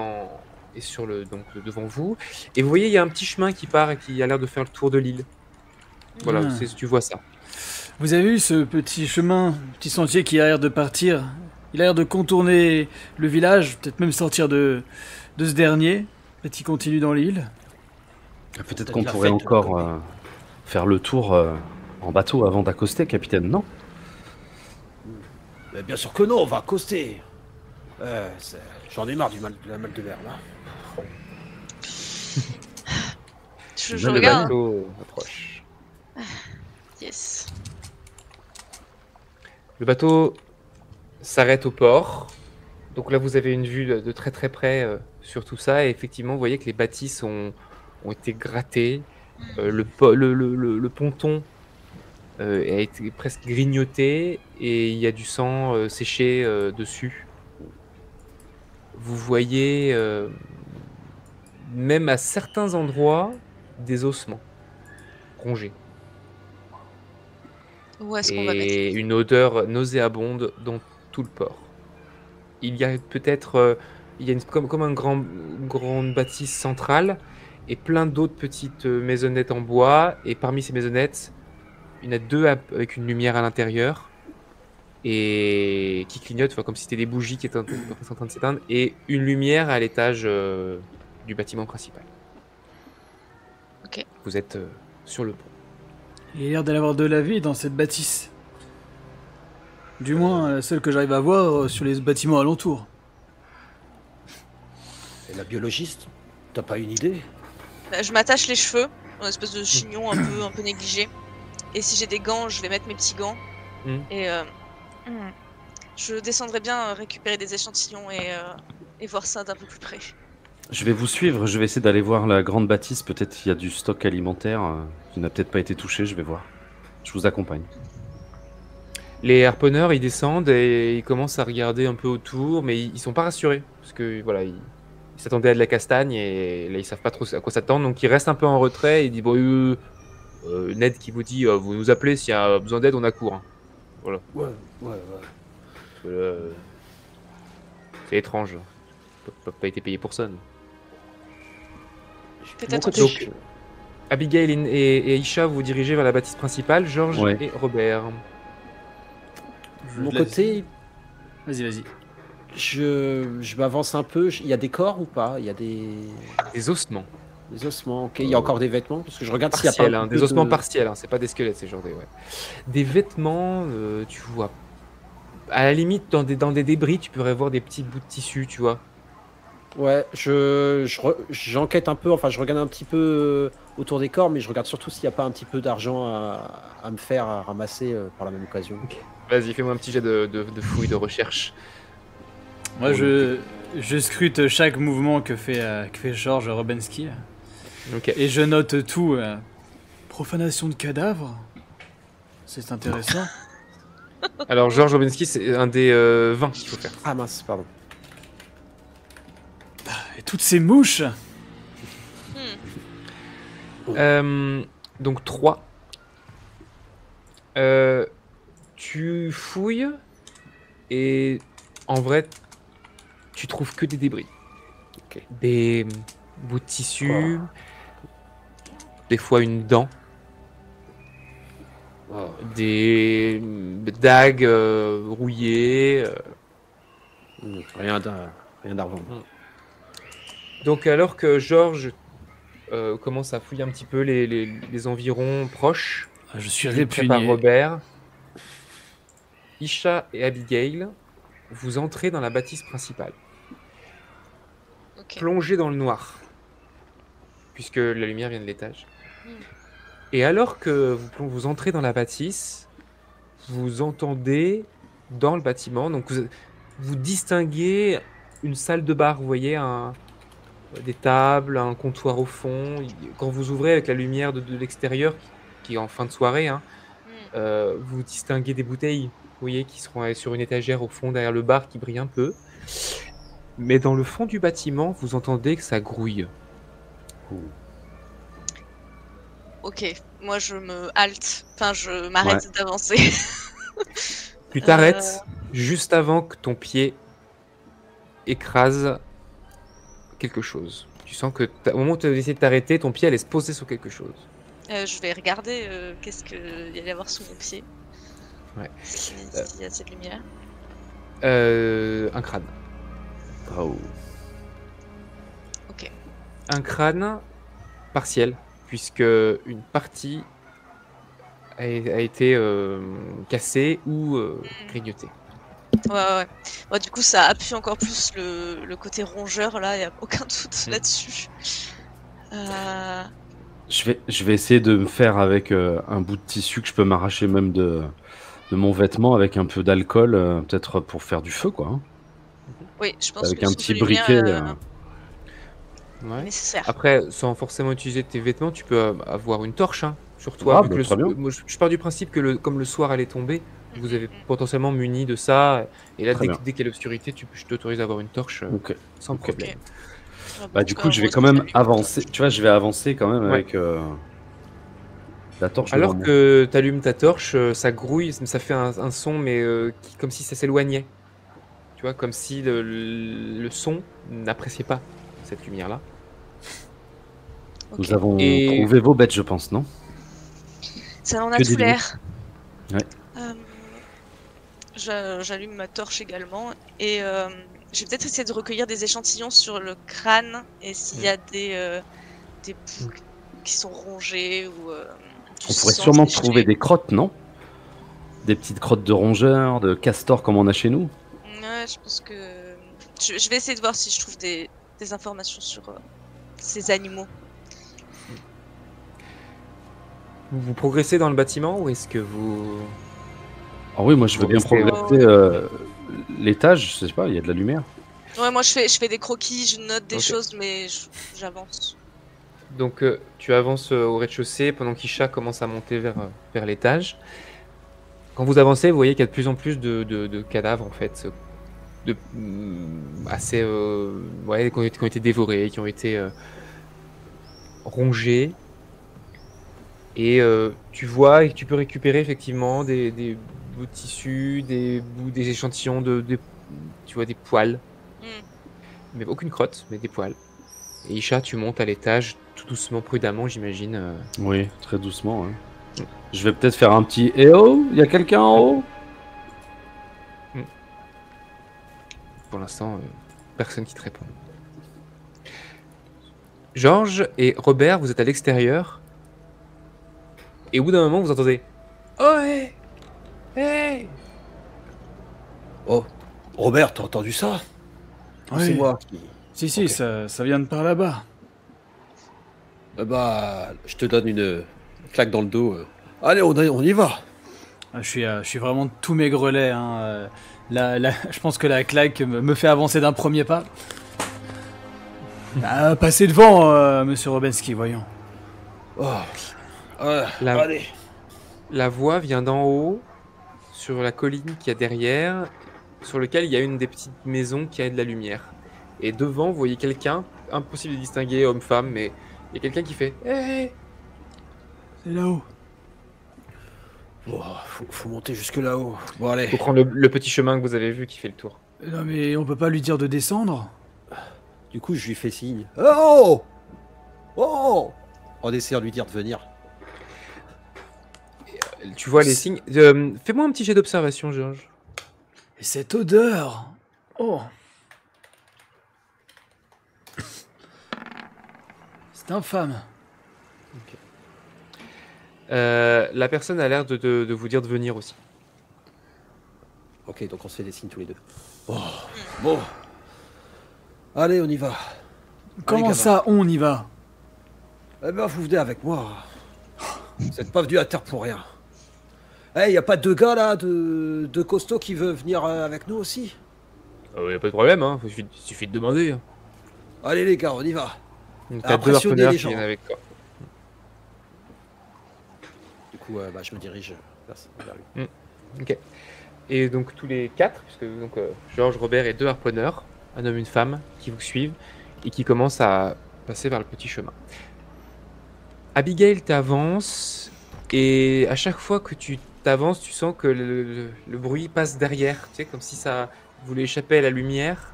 sur devant vous. Et vous voyez, il y a un petit chemin qui part et qui a l'air de faire le tour de l'île. Voilà, tu vois ça. Vous avez vu ce petit chemin, petit sentier qui a l'air de partir. Il a l'air de contourner le village, peut-être même sortir de ce dernier. Peut-être qu'il continue dans l'île. Peut-être qu'on pourrait encore faire le tour en bateau avant d'accoster, capitaine, non? Mais bien sûr que non, on va accoster. J'en ai marre de la mal de mer, là. Je regarde. Le bateau approche. Yes. Le bateau s'arrête au port. Donc là, vous avez une vue de très très près sur tout ça. Et effectivement, vous voyez que les bâtisses ont été grattées. Le ponton a été presque grignoté et il y a du sang séché dessus. Vous voyez même à certains endroits des ossements rongés. Où est-ce qu'on va mettre Et une odeur nauséabonde dans tout le port. Il y a peut-être comme une grande bâtisse centrale et plein d'autres petites maisonnettes en bois. Et parmi ces maisonnettes, il y en a deux avec une lumière à l'intérieur et qui clignotent, comme si c'était des bougies qui étaient en train de s'éteindre, et une lumière à l'étage du bâtiment principal. Ok. Vous êtes sur le pont. Il y a l'air d'aller avoir de la vie dans cette bâtisse. Du moins, celle que j'arrive à voir sur les bâtiments alentours. Et la biologiste, t'as pas une idée? Je m'attache les cheveux, en espèce de chignon un peu négligé. Et si j'ai des gants, je vais mettre mes petits gants. Et je descendrai bien récupérer des échantillons et voir ça d'un peu plus près. Je vais vous suivre, je vais essayer d'aller voir la grande bâtisse. Peut-être qu'il y a du stock alimentaire qui n'a peut-être pas été touché, je vais voir. Je vous accompagne. Les harponneurs, ils descendent et ils commencent à regarder un peu autour, mais ils sont pas rassurés. Parce que voilà, ils s'attendaient à de la castagne et là, ils savent pas trop à quoi s'attendre. Donc ils restent un peu en retrait et ils disent bon, Ned qui vous dit vous nous appelez s'il y a besoin d'aide, on accourt. Hein. Voilà. Ouais. C'est étrange. Ils peuvent pas été payés pour ça. Non. Peut-être Donc, Abigail et Isha, vous vous dirigez vers la bâtisse principale, Georges et Robert. De mon côté, Vas-y. je m'avance un peu. Il y a des corps ou pas? Il y a Des ossements. des ossements. Ok, il y a encore des vêtements parce que je regarde s'il y a Partiels, pas un des peu ossements de... partiels, c'est pas des squelettes, c'est genre des vêtements, tu vois. À la limite, dans des débris, tu pourrais voir des petits bouts de tissu, tu vois. Ouais, j'enquête un peu, enfin je regarde un petit peu autour des corps, mais je regarde surtout s'il n'y a pas un petit peu d'argent à me faire à ramasser par la même occasion. Vas-y, fais-moi un petit jet de fouille, de recherche. Moi, je scrute chaque mouvement que fait Georges Robensky. Ok. Et je note tout. Profanation de cadavres. C'est intéressant. Alors, Georges Robinski, c'est un des 20 qu'il faut faire. Ah mince, pardon. Et toutes ces mouches. Donc 3. Tu fouilles et en vrai, tu trouves que des débris. Ok. Des bouts de tissu, des fois une dent, des dagues rouillées. Rien d'argent. Donc alors que Georges commence à fouiller un petit peu les environs proches, Je suis prêt par répugné. Robert, Isha et Abigail, vous entrez dans la bâtisse principale. Ok. Plongé dans le noir, puisque la lumière vient de l'étage. Et alors que vous entrez dans la bâtisse, vous entendez dans le bâtiment, donc vous distinguez une salle de bar, vous voyez, des tables, un comptoir au fond. Quand vous ouvrez avec la lumière de l'extérieur, qui est en fin de soirée, hein, vous distinguez des bouteilles, vous voyez, qui seront sur une étagère au fond derrière le bar qui brille un peu. Mais dans le fond du bâtiment, vous entendez que ça grouille. Ok, moi je me halte, enfin je m'arrête d'avancer. Tu t'arrêtes juste avant que ton pied écrase quelque chose. Tu sens que au moment où tu as essayé de t'arrêter, ton pied allait se poser sur quelque chose. Je vais regarder qu'est-ce qu'il y allait avoir sous mon pied. Ouais. S'il y a cette lumière. Un crâne. Oh. Ok. Un crâne partiel, puisque une partie a été cassée ou grignotée. Ouais. Bon, du coup, ça appuie encore plus le côté rongeur, là, il n'y a aucun doute là-dessus. Je vais essayer de me faire avec un bout de tissu que je peux m'arracher même de mon vêtement avec un peu d'alcool, peut-être pour faire du feu, quoi. Hein. Oui, je pense avec que un petit briquet. Ouais. Nécessaire. Après, sans forcément utiliser tes vêtements, tu peux avoir une torche hein, sur toi. Vu que très bien. Moi, je pars du principe que comme le soir allait tomber, vous avez potentiellement muni de ça. Et là, dès qu'il y a l'obscurité, je t'autorise à avoir une torche sans problème. Okay. Bah, du coup, je vais quand même avancer. Tu vois, je vais avancer quand même avec la torche. Alors que tu allumes ta torche, ça grouille, ça fait un son, mais comme si ça s'éloignait. Tu vois, comme si le son n'appréciait pas cette lumière-là. Nous avons trouvé vos bêtes, je pense, non? Ça en a tout l'air. Ouais. J'allume ma torche également et je vais peut-être essayer de recueillir des échantillons sur le crâne et s'il y a des bouts qui sont rongés ou. On pourrait sûrement trouver des crottes, non? Des petites crottes de rongeurs, de castors comme on a chez nous. Ouais, je pense que je vais essayer de voir si je trouve des informations sur ces animaux. Vous progressez dans le bâtiment ou est-ce que vous... Ah oui, moi je veux bien progresser l'étage, je sais pas, il y a de la lumière. Ouais, moi je fais des croquis, je note des choses, mais j'avance. Donc tu avances au rez-de-chaussée pendant qu'Isha commence à monter vers l'étage. Quand vous avancez, vous voyez qu'il y a de plus en plus de cadavres en fait, assez qui ont été dévorés, qui ont été rongés. Et tu vois et tu peux récupérer effectivement des bouts de tissu, des échantillons tu vois, des poils. Mais aucune crotte, mais des poils. Et Isha, tu montes à l'étage tout doucement, prudemment, j'imagine. Oui, très doucement. Hein. Je vais peut-être faire un petit « Eh oh, il y a quelqu'un en haut ?» Pour l'instant, personne qui te répond. Georges et Robert, vous êtes à l'extérieur. Et au bout d'un moment, vous entendez « Oh, hey! Hey !» Oh, Robert, t'as entendu ça? C'est moi. Si, ça vient de par là-bas. Bah, je te donne une claque dans le dos. Allez, on y va. Je suis vraiment tout maigrelet. Hein. Je pense que la claque me fait avancer d'un premier pas. Passez devant, monsieur Robensky, voyons. Allez. La voix vient d'en haut, sur la colline qu'il y a derrière, sur lequel il y a une des petites maisons qui a de la lumière. Et devant, vous voyez quelqu'un, impossible de distinguer homme-femme, mais il y a quelqu'un qui fait « Hey !» C'est là-haut. Oh, faut monter jusque là-haut. Bon, allez. Faut prendre le petit chemin que vous avez vu qui fait le tour. Non, mais on peut pas lui dire de descendre. Du coup, je lui fais signe. Oh! Oh! On essaie de lui dire de venir. Tu vois les signes. Fais-moi un petit jet d'observation, Georges. Et cette odeur! Oh! C'est infâme. Ok. La personne a l'air de vous dire de venir aussi. Ok, donc on se fait des signes tous les deux. Oh, bon. Allez, on y va. Comment ça, on y va? Eh ben, vous venez avec moi. Vous n'êtes pas venu à terre pour rien. Eh, y a pas deux gars là, de costauds qui veulent venir avec nous aussi? Y a pas de problème, hein. Il suffit de demander. Hein. Allez les gars, on y va. Donc t'as deux harponneurs qui viennent avec toi. Du coup, je me dirige vers lui. Ok. Et donc tous les quatre, puisque donc Georges, Robert et deux harponneurs, un homme, une femme, qui vous suivent et qui commencent à passer vers le petit chemin. Abigail t'avance et à chaque fois que tu t'avances, tu sens que le bruit passe derrière, tu sais, comme si ça voulait échapper à la lumière,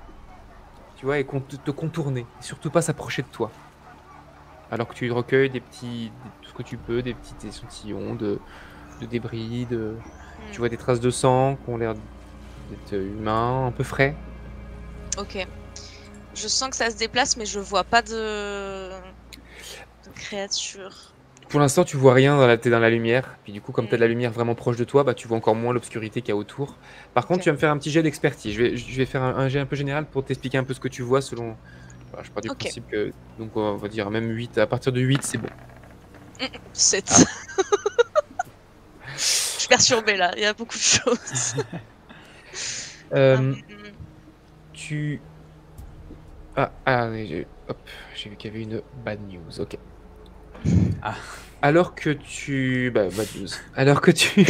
tu vois, et te contourner, et surtout pas s'approcher de toi. Alors que tu recueilles tout ce que tu peux, des petits échantillons de débris, tu vois des traces de sang qui ont l'air d'être humains, un peu frais. Ok. Je sens que ça se déplace, mais je vois pas de créature. Pour l'instant, tu vois rien, t'es dans la lumière. Puis du coup, comme tu as de la lumière vraiment proche de toi, tu vois encore moins l'obscurité qu'il y a autour. Par contre, tu vas me faire un petit jet d'expertise. Je vais faire un jet un peu général pour t'expliquer un peu ce que tu vois selon... Voilà, je pars du principe que... Donc on va dire même 8. À partir de 8, c'est bon. 7. Je suis perturbée là, il y a beaucoup de choses. Tu... j'ai vu qu'il y avait une bad news, ok. Alors que tu... bad news. Alors que tu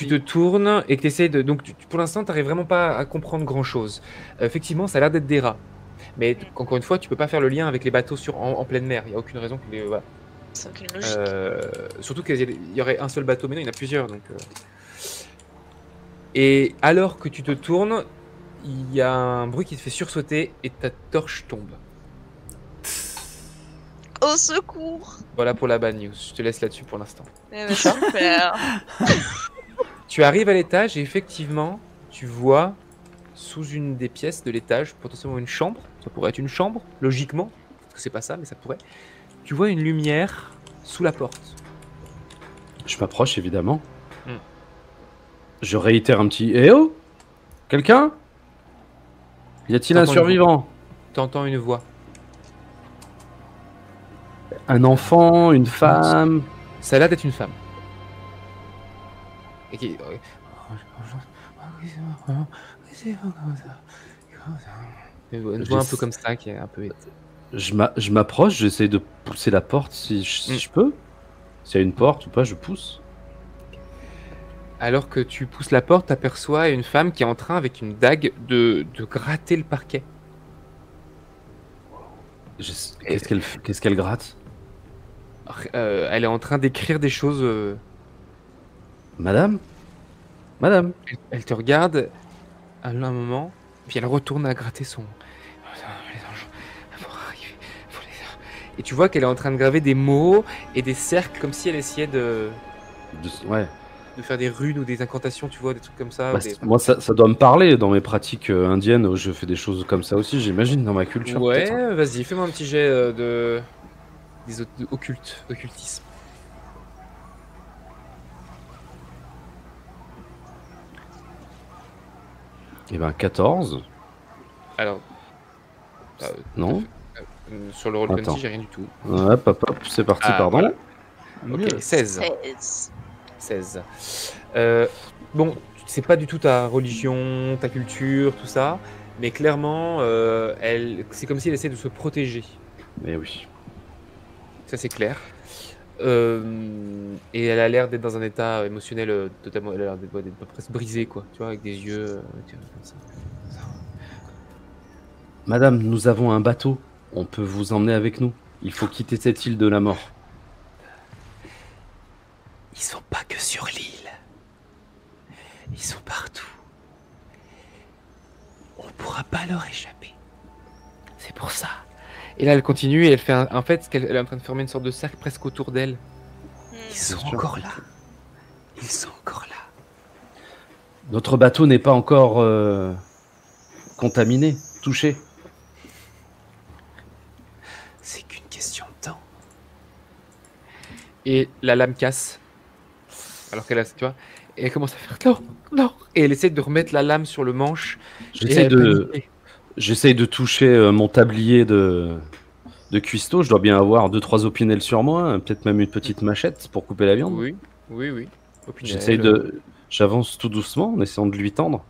te tournes et que tu essaies de... Donc pour l'instant, tu n'arrives vraiment pas à comprendre grand-chose. Effectivement, ça a l'air d'être des rats. Mais encore une fois, tu peux pas faire le lien avec les bateaux en pleine mer. Il n'y a aucune raison que les... Voilà. C'est aucune logique. Surtout qu'il y aurait un seul bateau, mais non, il y en a plusieurs. Donc, Et alors que tu te tournes, il y a un bruit qui te fait sursauter et ta torche tombe. Au secours! Voilà pour la bad news. Je te laisse là-dessus pour l'instant. Super! Tu arrives à l'étage et effectivement, tu vois sous une des pièces de l'étage, potentiellement une chambre. Ça pourrait être une chambre, logiquement. Parce que c'est pas ça, mais ça pourrait. Tu vois une lumière sous la porte. Je m'approche évidemment. Je réitère un petit eh oh! Quelqu'un? Y a-t-il un survivant? T'entends une voix. Un enfant, une femme? Ça a l'air d'être une femme. Et qui... Une voix un peu comme ça qui est un peu... Je m'approche, j'essaie de pousser la porte si je peux. S'il y a une porte ou pas, je pousse. Alors que tu pousses la porte, t'aperçois une femme qui est en train, avec une dague, de gratter le parquet. Qu'est-ce qu'elle gratte? Elle est en train d'écrire des choses. Madame? Madame? Elle te regarde à un moment, puis elle retourne à gratter son... Et tu vois qu'elle est en train de graver des mots et des cercles comme si elle essayait de faire des runes ou des incantations, tu vois, des trucs comme ça. Moi, ça doit me parler dans mes pratiques indiennes où je fais des choses comme ça aussi, j'imagine, dans ma culture. Ouais, vas-y, fais-moi un petit jet occultisme. Eh ben, 14. Alors... non. Sur le Roll20, j'ai rien du tout. Hop, c'est parti, pardon. Voilà. Ok, 16. 16. Bon, c'est pas du tout ta religion, ta culture, tout ça, mais clairement, c'est comme si elle essaie de se protéger. Mais oui. Ça, c'est clair. Et elle a l'air d'être dans un état émotionnel totalement... Elle a l'air d'être presque brisée, quoi. Tu vois, avec des yeux... comme ça. Madame, nous avons un bateau. On peut vous emmener avec nous. Il faut quitter cette île de la mort. Ils sont pas que sur l'île. Ils sont partout. On pourra pas leur échapper. C'est pour ça. Et là, elle continue et elle fait en fait, elle est en train de former une sorte de cercle presque autour d'elle. Ils sont encore là. Ils sont encore là. Notre bateau n'est pas encore contaminé, touché. Et la lame casse. Alors qu'elle a, tu vois, et elle commence à faire non, non. Et elle essaie de remettre la lame sur le manche. J'essaie de toucher mon tablier de cuistot. Je dois bien avoir 2-3 opinels sur moi, peut-être même une petite machette pour couper la viande. Oui. J'avance tout doucement en essayant de lui tendre.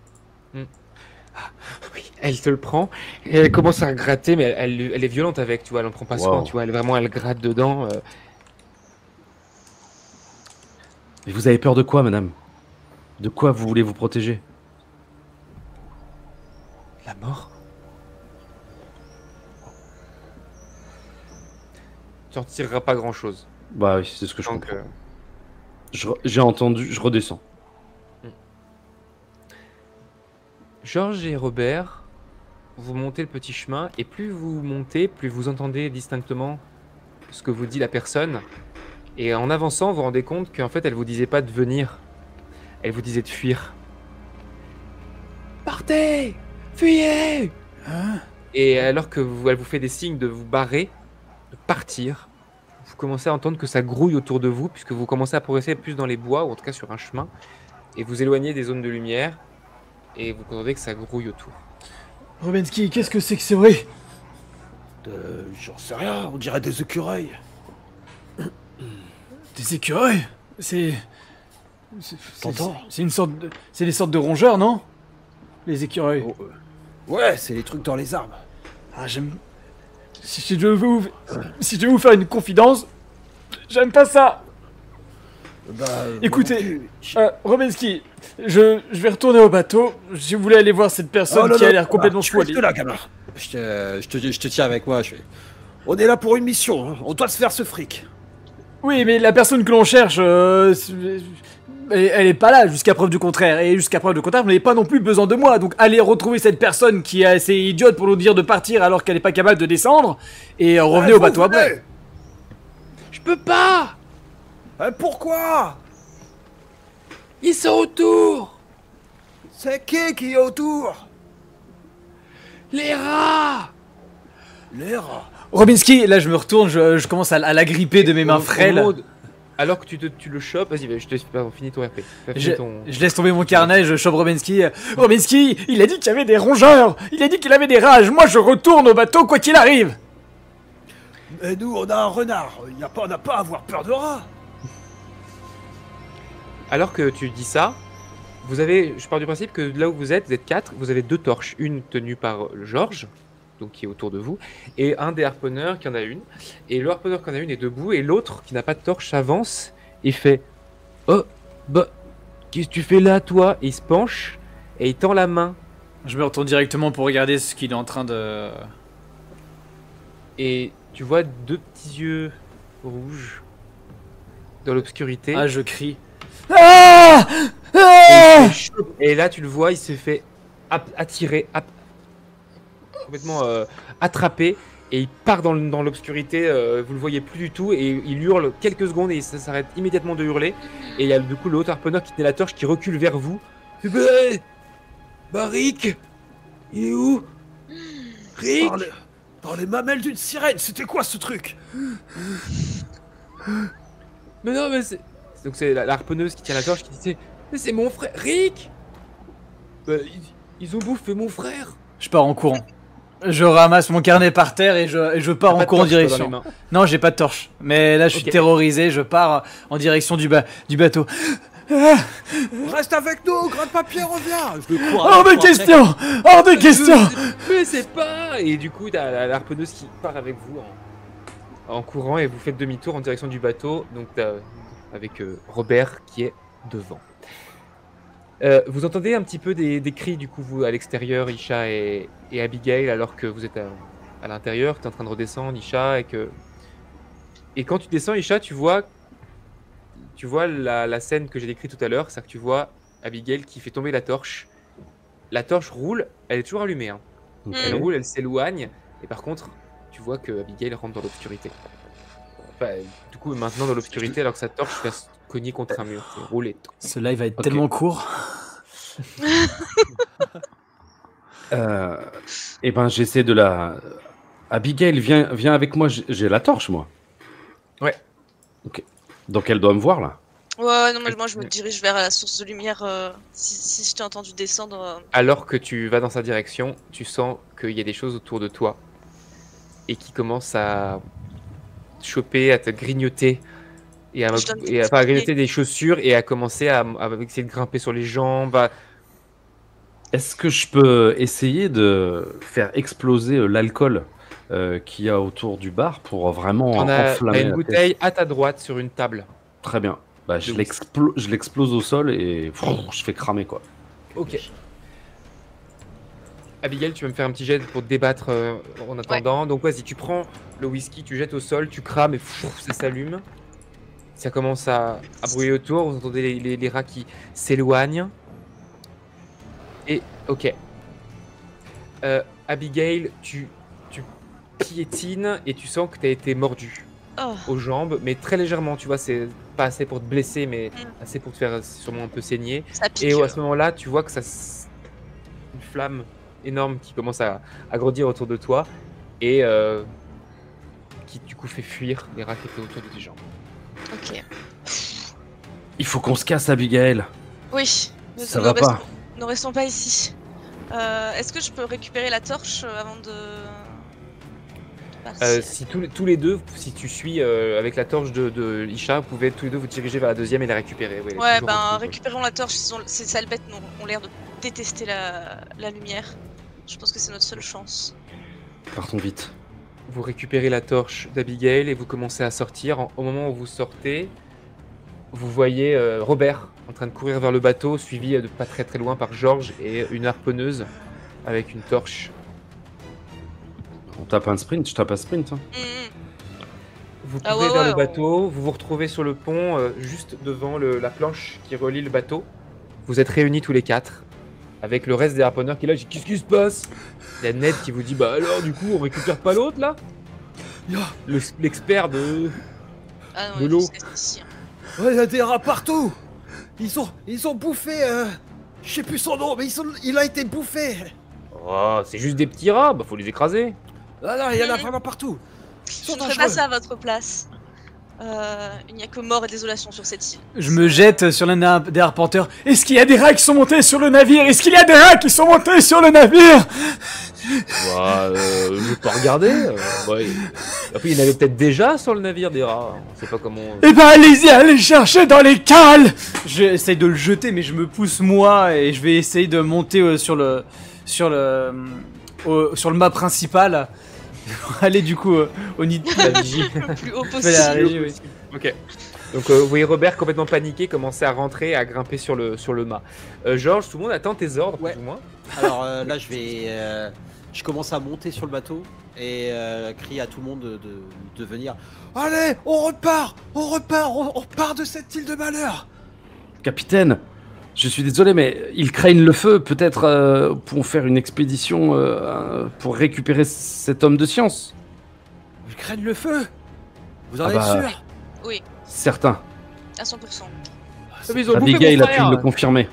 Oui, elle te le prend et elle commence à gratter, mais elle est violente avec, tu vois, elle en prend pas soin, tu vois, elle gratte dedans. Et vous avez peur de quoi, madame? De quoi vous voulez vous protéger? La mort. Tu en tireras pas grand-chose. Bah oui, c'est ce que je comprends. J'ai entendu, je redescends. Georges et Robert, vous montez le petit chemin, et plus vous montez, plus vous entendez distinctement ce que vous dit la personne. Et en avançant, vous vous rendez compte qu'en fait, elle vous disait pas de venir. Elle vous disait de fuir. Partez! Fuyez! Et alors que elle vous fait des signes de vous barrer, de partir, vous commencez à entendre que ça grouille autour de vous, puisque vous commencez à progresser plus dans les bois, ou en tout cas sur un chemin, et vous éloignez des zones de lumière, et vous entendez que ça grouille autour. Robensky, qu'est-ce que c'est que ces bruits? J'en sais rien, on dirait des écureuils. Des écureuils? C'est T'entends? une sorte de... C'est des sortes de rongeurs, non? Les écureuils. Oh, ouais, c'est les trucs dans les arbres. Ah, j'aime... Si je veux vous faire une confidence, j'aime pas ça. Bah, écoutez, Robensky, je vais retourner au bateau. Je voulais aller voir cette personne qui a l'air complètement folle. là, gamin. Je te tiens avec moi. On est là pour une mission, hein. On doit se faire ce fric. Oui, mais la personne que l'on cherche, elle est pas là jusqu'à preuve du contraire. Et jusqu'à preuve du contraire, vous n'avez pas non plus besoin de moi. Donc allez retrouver cette personne qui est assez idiote pour nous dire de partir alors qu'elle n'est pas capable de descendre. Et revenez au bateau après. Je peux pas! Pourquoi? Ils sont autour! C'est qui est autour? Les rats! Les rats. Robensky, là je me retourne, je commence à l'agripper de mes mains frêles. Alors que tu le chopes, vas-y, je te finis ton RP. Je laisse tomber mon carnet, je chope Robensky. Robensky, il a dit qu'il y avait des rongeurs! Il a dit qu'il avait des rages! Moi je retourne au bateau quoi qu'il arrive! Mais nous on a un renard, on n'a pas à avoir peur de rats! Alors que tu dis ça, je pars du principe que là où vous êtes 4, vous avez 2 torches. Une tenue par Georges, donc qui est autour de vous, et un des harponneurs qui en a une. Et le harponneur qui en a une est debout, et l'autre qui n'a pas de torche s'avance et fait « Oh, bah, qu'est-ce que tu fais là, toi ?» Et il se penche, et il tend la main. Je me retourne directement pour regarder ce qu'il est en train de... Et tu vois 2 petits yeux rouges dans l'obscurité. Ah, je crie. Ah, et là, tu le vois, il se fait attirer, complètement attrapé, et il part dans l'obscurité. Vous le voyez plus du tout, et il hurle quelques secondes, et ça s'arrête immédiatement de hurler. Et il y a du coup l'autre harponneur qui tenait la torche qui recule vers vous. Bah, Rick, il est où? Rick? Dans les mamelles d'une sirène, c'était quoi ce truc? Mais non, mais c'est... Donc c'est la harponneuse qui tient la torche qui dit « Mais c'est mon frère, Rick !» Ils ont bouffé mon frère. Je pars en courant. Je ramasse mon carnet par terre et je pars en courant en direction. Non, j'ai pas de torche. Mais là, je suis terrorisé, je pars en direction du bateau. Reste avec nous, grain de papier, reviens. Hors de question! Hors de question! Mais c'est pas... Et du coup, t'as la harponneuse qui part avec vous en courant, et vous faites demi-tour en direction du bateau. Donc avec Robert qui est devant. Vous entendez un petit peu des cris du coup vous à l'extérieur, Isha et Abigail, alors que vous êtes à l'intérieur, tu es en train de redescendre, Isha, et quand tu descends, Isha, tu vois la scène que j'ai décrite tout à l'heure, c'est que tu vois Abigail qui fait tomber la torche. La torche roule, elle est toujours allumée, hein. Elle roule, elle s'éloigne, et par contre, tu vois que Abigail rentre dans l'obscurité. Enfin, du coup, maintenant dans l'obscurité, alors que sa torche va se cogner contre un mur, et rouler. Ce live va être tellement court. Eh ben, j'essaie de la... Abigail, viens avec moi, j'ai la torche, moi. Ouais. Ok. Donc elle doit me voir là. Ouais, non, mais moi je me dirige vers la source de lumière. Si je t'ai entendu descendre. Alors que tu vas dans sa direction, tu sens qu'il y a des choses autour de toi et qui commencent à choper, à te grignoter et à grignoter des chaussures et à commencer à essayer de grimper sur les jambes. Est-ce que je peux essayer de faire exploser l'alcool qu'il y a autour du bar pour vraiment enflammer une bouteille à ta droite sur une table. Très bien. Bah, je l'explose au sol et je fais cramer quoi. Ok. Abigail, tu vas me faire un petit jet pour te débattre en attendant. Ouais. Donc vas-y, tu prends le whisky, tu jettes au sol, tu crames et ça s'allume. Ça commence à brûler autour, vous entendez les rats qui s'éloignent. Et ok. Abigail, tu piétines et tu sens que tu as été mordu aux jambes, mais très légèrement, tu vois, c'est pas assez pour te blesser, mais assez pour te faire sûrement un peu saigner. Et à ce moment-là, tu vois que une flamme énorme qui commence à grandir autour de toi et qui du coup fait fuir les rats qui étaient autour de tes jambes. Ok. Il faut qu'on se casse, Abigail. Oui. Ça va pas. Ne restons pas ici. Est-ce que je peux récupérer la torche avant de partir? Si tous les deux, si tu suis avec la torche de Isha, vous pouvez tous les deux vous diriger vers la deuxième et la récupérer. Ouais, ben récupérons la torche. Ces sales bêtes ont l'air de détester la lumière. Je pense que c'est notre seule chance. Partons vite. Vous récupérez la torche d'Abigail et vous commencez à sortir. Au moment où vous sortez, vous voyez Robert en train de courir vers le bateau, suivi de pas très très loin par Georges et une harponneuse avec une torche. On tape un sprint, je tape un sprint. Hein. Vous courez vers le bateau, vous vous retrouvez sur le pont, juste devant la planche qui relie le bateau. Vous êtes réunis tous les quatre, avec le reste des harponneurs qui est là. Qu'est-ce qui se passe? Il y a Ned qui vous dit, bah alors du coup on récupère pas l'autre là? L'expert de l'eau. Ouais, il y a des rats partout. Ils ont bouffé, je sais plus son nom, mais il a été bouffé. Oh, c'est juste des petits rats, bah faut les écraser. Ah non, il y en a vraiment partout. Je ne ferai pas ça à votre place. Il n'y a que mort et désolation sur cette île. Je me jette sur l'un des arpenteurs. Est-ce qu'il y a des rats qui sont montés sur le navire? Est-ce qu'il y a des rats qui sont montés sur le navire? Je peux regarder. Après, il y en avait peut-être déjà sur le navire des rats. On sait pas comment. Eh ben, allez chercher dans les cales. J'essaye de le jeter, mais je me pousse moi et je vais essayer de monter sur le mât principal. Aller du coup au nid de la vigie. Le plus haut possible. Oui. Ok. Donc vous voyez Robert complètement paniqué commencer à rentrer et à grimper sur le mât. Georges, tout le monde attend tes ordres, plus ou moins. Alors là je commence à monter sur le bateau et crier à tout le monde de venir. Allez, on repart de cette île de malheur. Capitaine, je suis désolé, mais ils craignent le feu. Peut-être pour faire une expédition pour récupérer cet homme de science. Ils craignent le feu? Vous en êtes sûr? Oui. Certain. À 100%. Abigail a pu me le confirmer.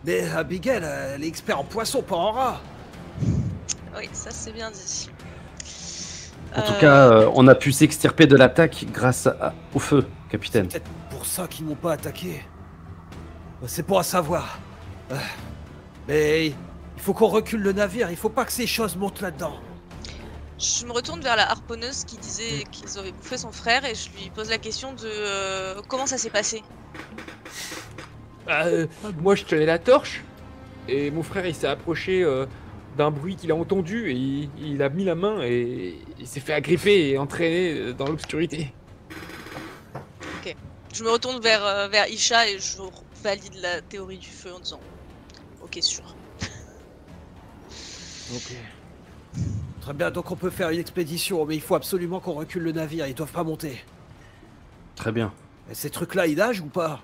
Mais Abigail, elle est expert en poisson, pas en rat. Oui, ça c'est bien dit. En tout cas, on a pu s'extirper de l'attaque grâce au feu, capitaine. C'est peut-être pour ça qu'ils m'ont pas attaqué. C'est pour à savoir. Mais il faut qu'on recule le navire, il faut pas que ces choses montent là-dedans. Je me retourne vers la harponneuse qui disait qu'ils avaient bouffé son frère et je lui pose la question de comment ça s'est passé. Moi je tenais la torche et mon frère il s'est approché d'un bruit qu'il a entendu et il a mis la main et il s'est fait agripper et entraîner dans l'obscurité. Ok. Je me retourne vers Isha et je valide la théorie du feu en disant ok, sûr. Ok. Très bien, donc on peut faire une expédition, mais il faut absolument qu'on recule le navire, ils doivent pas monter. Très bien. Et ces trucs-là, ils nagent ou pas?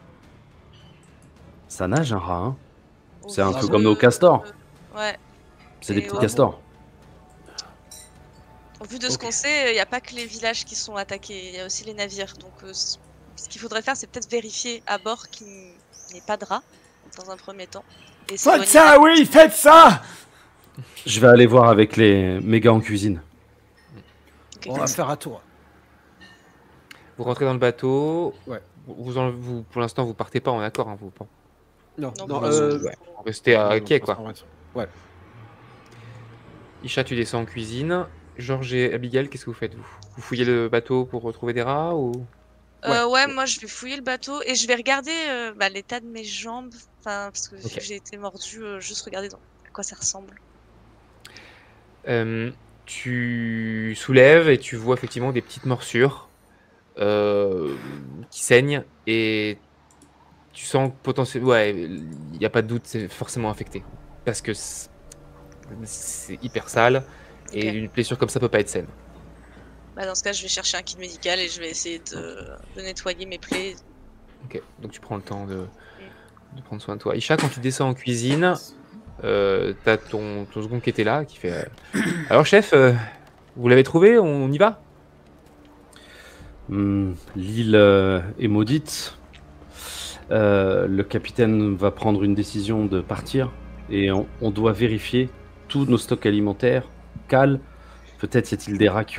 Ça nage un rat, hein. C'est un peu comme nos castors. Ouais. C'est des petits castors. Au vu de ce qu'on sait, il n'y a pas que les villages qui sont attaqués, il y a aussi les navires. Donc ce qu'il faudrait faire, c'est peut-être vérifier à bord qu'il n'y ait pas de rats, dans un premier temps. Faites ça, oui, faites ça! Je vais aller voir avec mes gars en cuisine. Okay, on va faire un tour. Vous rentrez dans le bateau. Ouais. Vous, pour l'instant, vous partez pas en accord, hein, vous. Non, Non, Ouais. Vous restez à quai, quoi. Ouais. Isha, tu descends en cuisine. Georges et Abigail, qu'est-ce que vous faites, vous? Vous fouillez le bateau pour retrouver des rats ou... Ouais, moi je vais fouiller le bateau et je vais regarder l'état de mes jambes. Enfin, parce que vu que j'ai été mordu, juste regarder à quoi ça ressemble. Tu soulèves et tu vois effectivement des petites morsures qui saignent et tu sens potentiellement... Ouais, il n'y a pas de doute, c'est forcément infecté. Parce que c'est hyper sale et une blessure comme ça peut pas être saine. Bah, dans ce cas, je vais chercher un kit médical et je vais essayer de nettoyer mes plaies. Ok, donc tu prends le temps de prendre soin de toi. Isha, quand tu descends en cuisine, t'as ton second qui était là, qui fait... Alors chef, vous l'avez trouvé? On y va? L'île est maudite. Le capitaine va prendre une décision de partir et on doit vérifier tous nos stocks alimentaires. Cal, peut-être y a-t-il des rats qui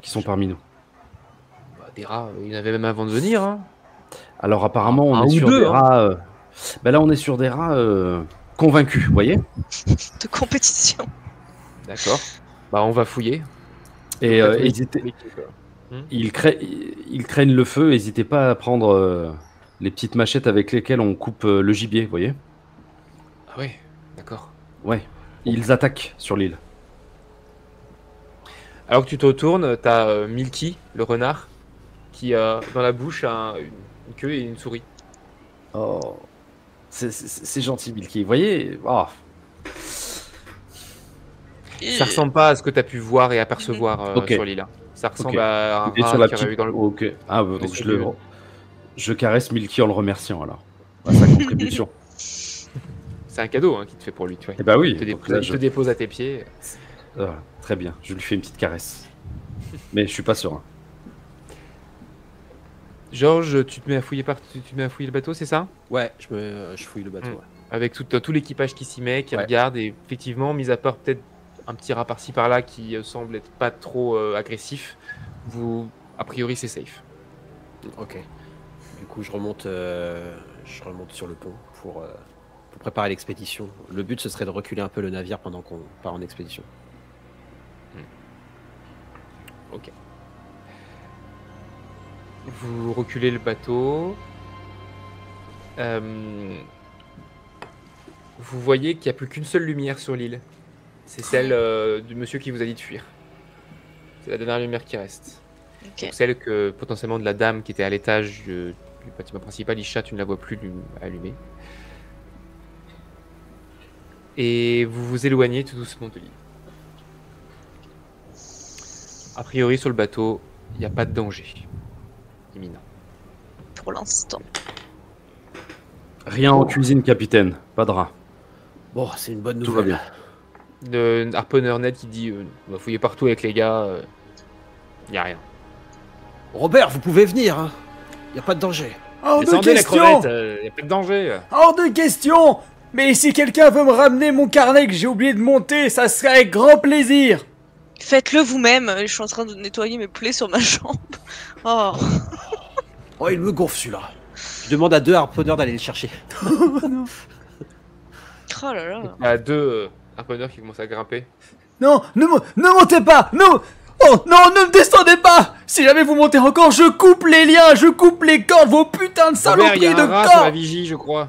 sont parmi nous. Bah, des rats, il y en avait même avant de venir. Hein. Alors apparemment, on est sur des rats. Là, on est sur des rats convaincus, vous voyez. De compétition. D'accord. Bah, on va fouiller. Et ils craignent le feu. N'hésitez pas à prendre les petites machettes avec lesquelles on coupe le gibier, vous voyez. Ah oui, d'accord. Ouais. Ils attaquent sur l'île. Alors que tu te retournes, t'as Milky, le renard, qui a dans la bouche une queue et une souris. Oh, c'est gentil, Milky. Vous voyez, Ça ressemble pas à ce que tu as pu voir et apercevoir sur l'île. Ça ressemble à un rat qui aurait eu dans le... Ok. Ah, donc je caresse Milky en le remerciant alors. À sa contribution. C'est un cadeau qu'il te fait pour lui, tu vois. Eh bah oui. Il te dépose à tes pieds. Très bien, je lui fais une petite caresse. Mais je suis pas serein. Georges, tu te mets à fouiller le bateau, c'est ça? Ouais, je fouille le bateau. Ouais. Avec tout l'équipage qui s'y met, qui regarde, et effectivement, mis à part peut-être un petit rat par-ci par-là qui semble être pas trop agressif, a priori c'est safe. Ok. Du coup, je remonte sur le pont pour préparer l'expédition. Le but, ce serait de reculer un peu le navire pendant qu'on part en expédition. Ok. Vous reculez le bateau. Vous voyez qu'il n'y a plus qu'une seule lumière sur l'île. C'est celle du monsieur qui vous a dit de fuir. C'est la dernière lumière qui reste. Okay. Donc celle que potentiellement de la dame qui était à l'étage du bâtiment principal. Isha, tu ne la vois plus allumée. Et vous vous éloignez tout doucement de l'île. A priori, sur le bateau, il n'y a pas de danger imminent. Pour l'instant. Rien en cuisine, capitaine. Pas de rat. Bon, c'est une bonne nouvelle. Tout va bien. De harponneur net qui dit on va fouiller partout avec les gars. Il n'y a rien. Robert, vous pouvez venir. Il n'y a pas de danger. Hors de Descendez la question. crevette, il n'y a pas de danger. Hors de question. Mais si quelqu'un veut me ramener mon carnet que j'ai oublié de monter, ça serait avec grand plaisir. Faites-le vous-même, je suis en train de nettoyer mes plaies sur ma jambe. Oh, Oh, il me gonfle celui-là. Je demande à 2 harponneurs d'aller le chercher. oh là là. Il y a 2 harponneurs qui commencent à grimper. Non, ne montez pas. Non. Oh non, ne me descendez pas. Si jamais vous montez encore, je coupe les liens, je coupe les cordes, vos putains de Robert, il y saloperies a de un rat sur la corps. vigie, je crois.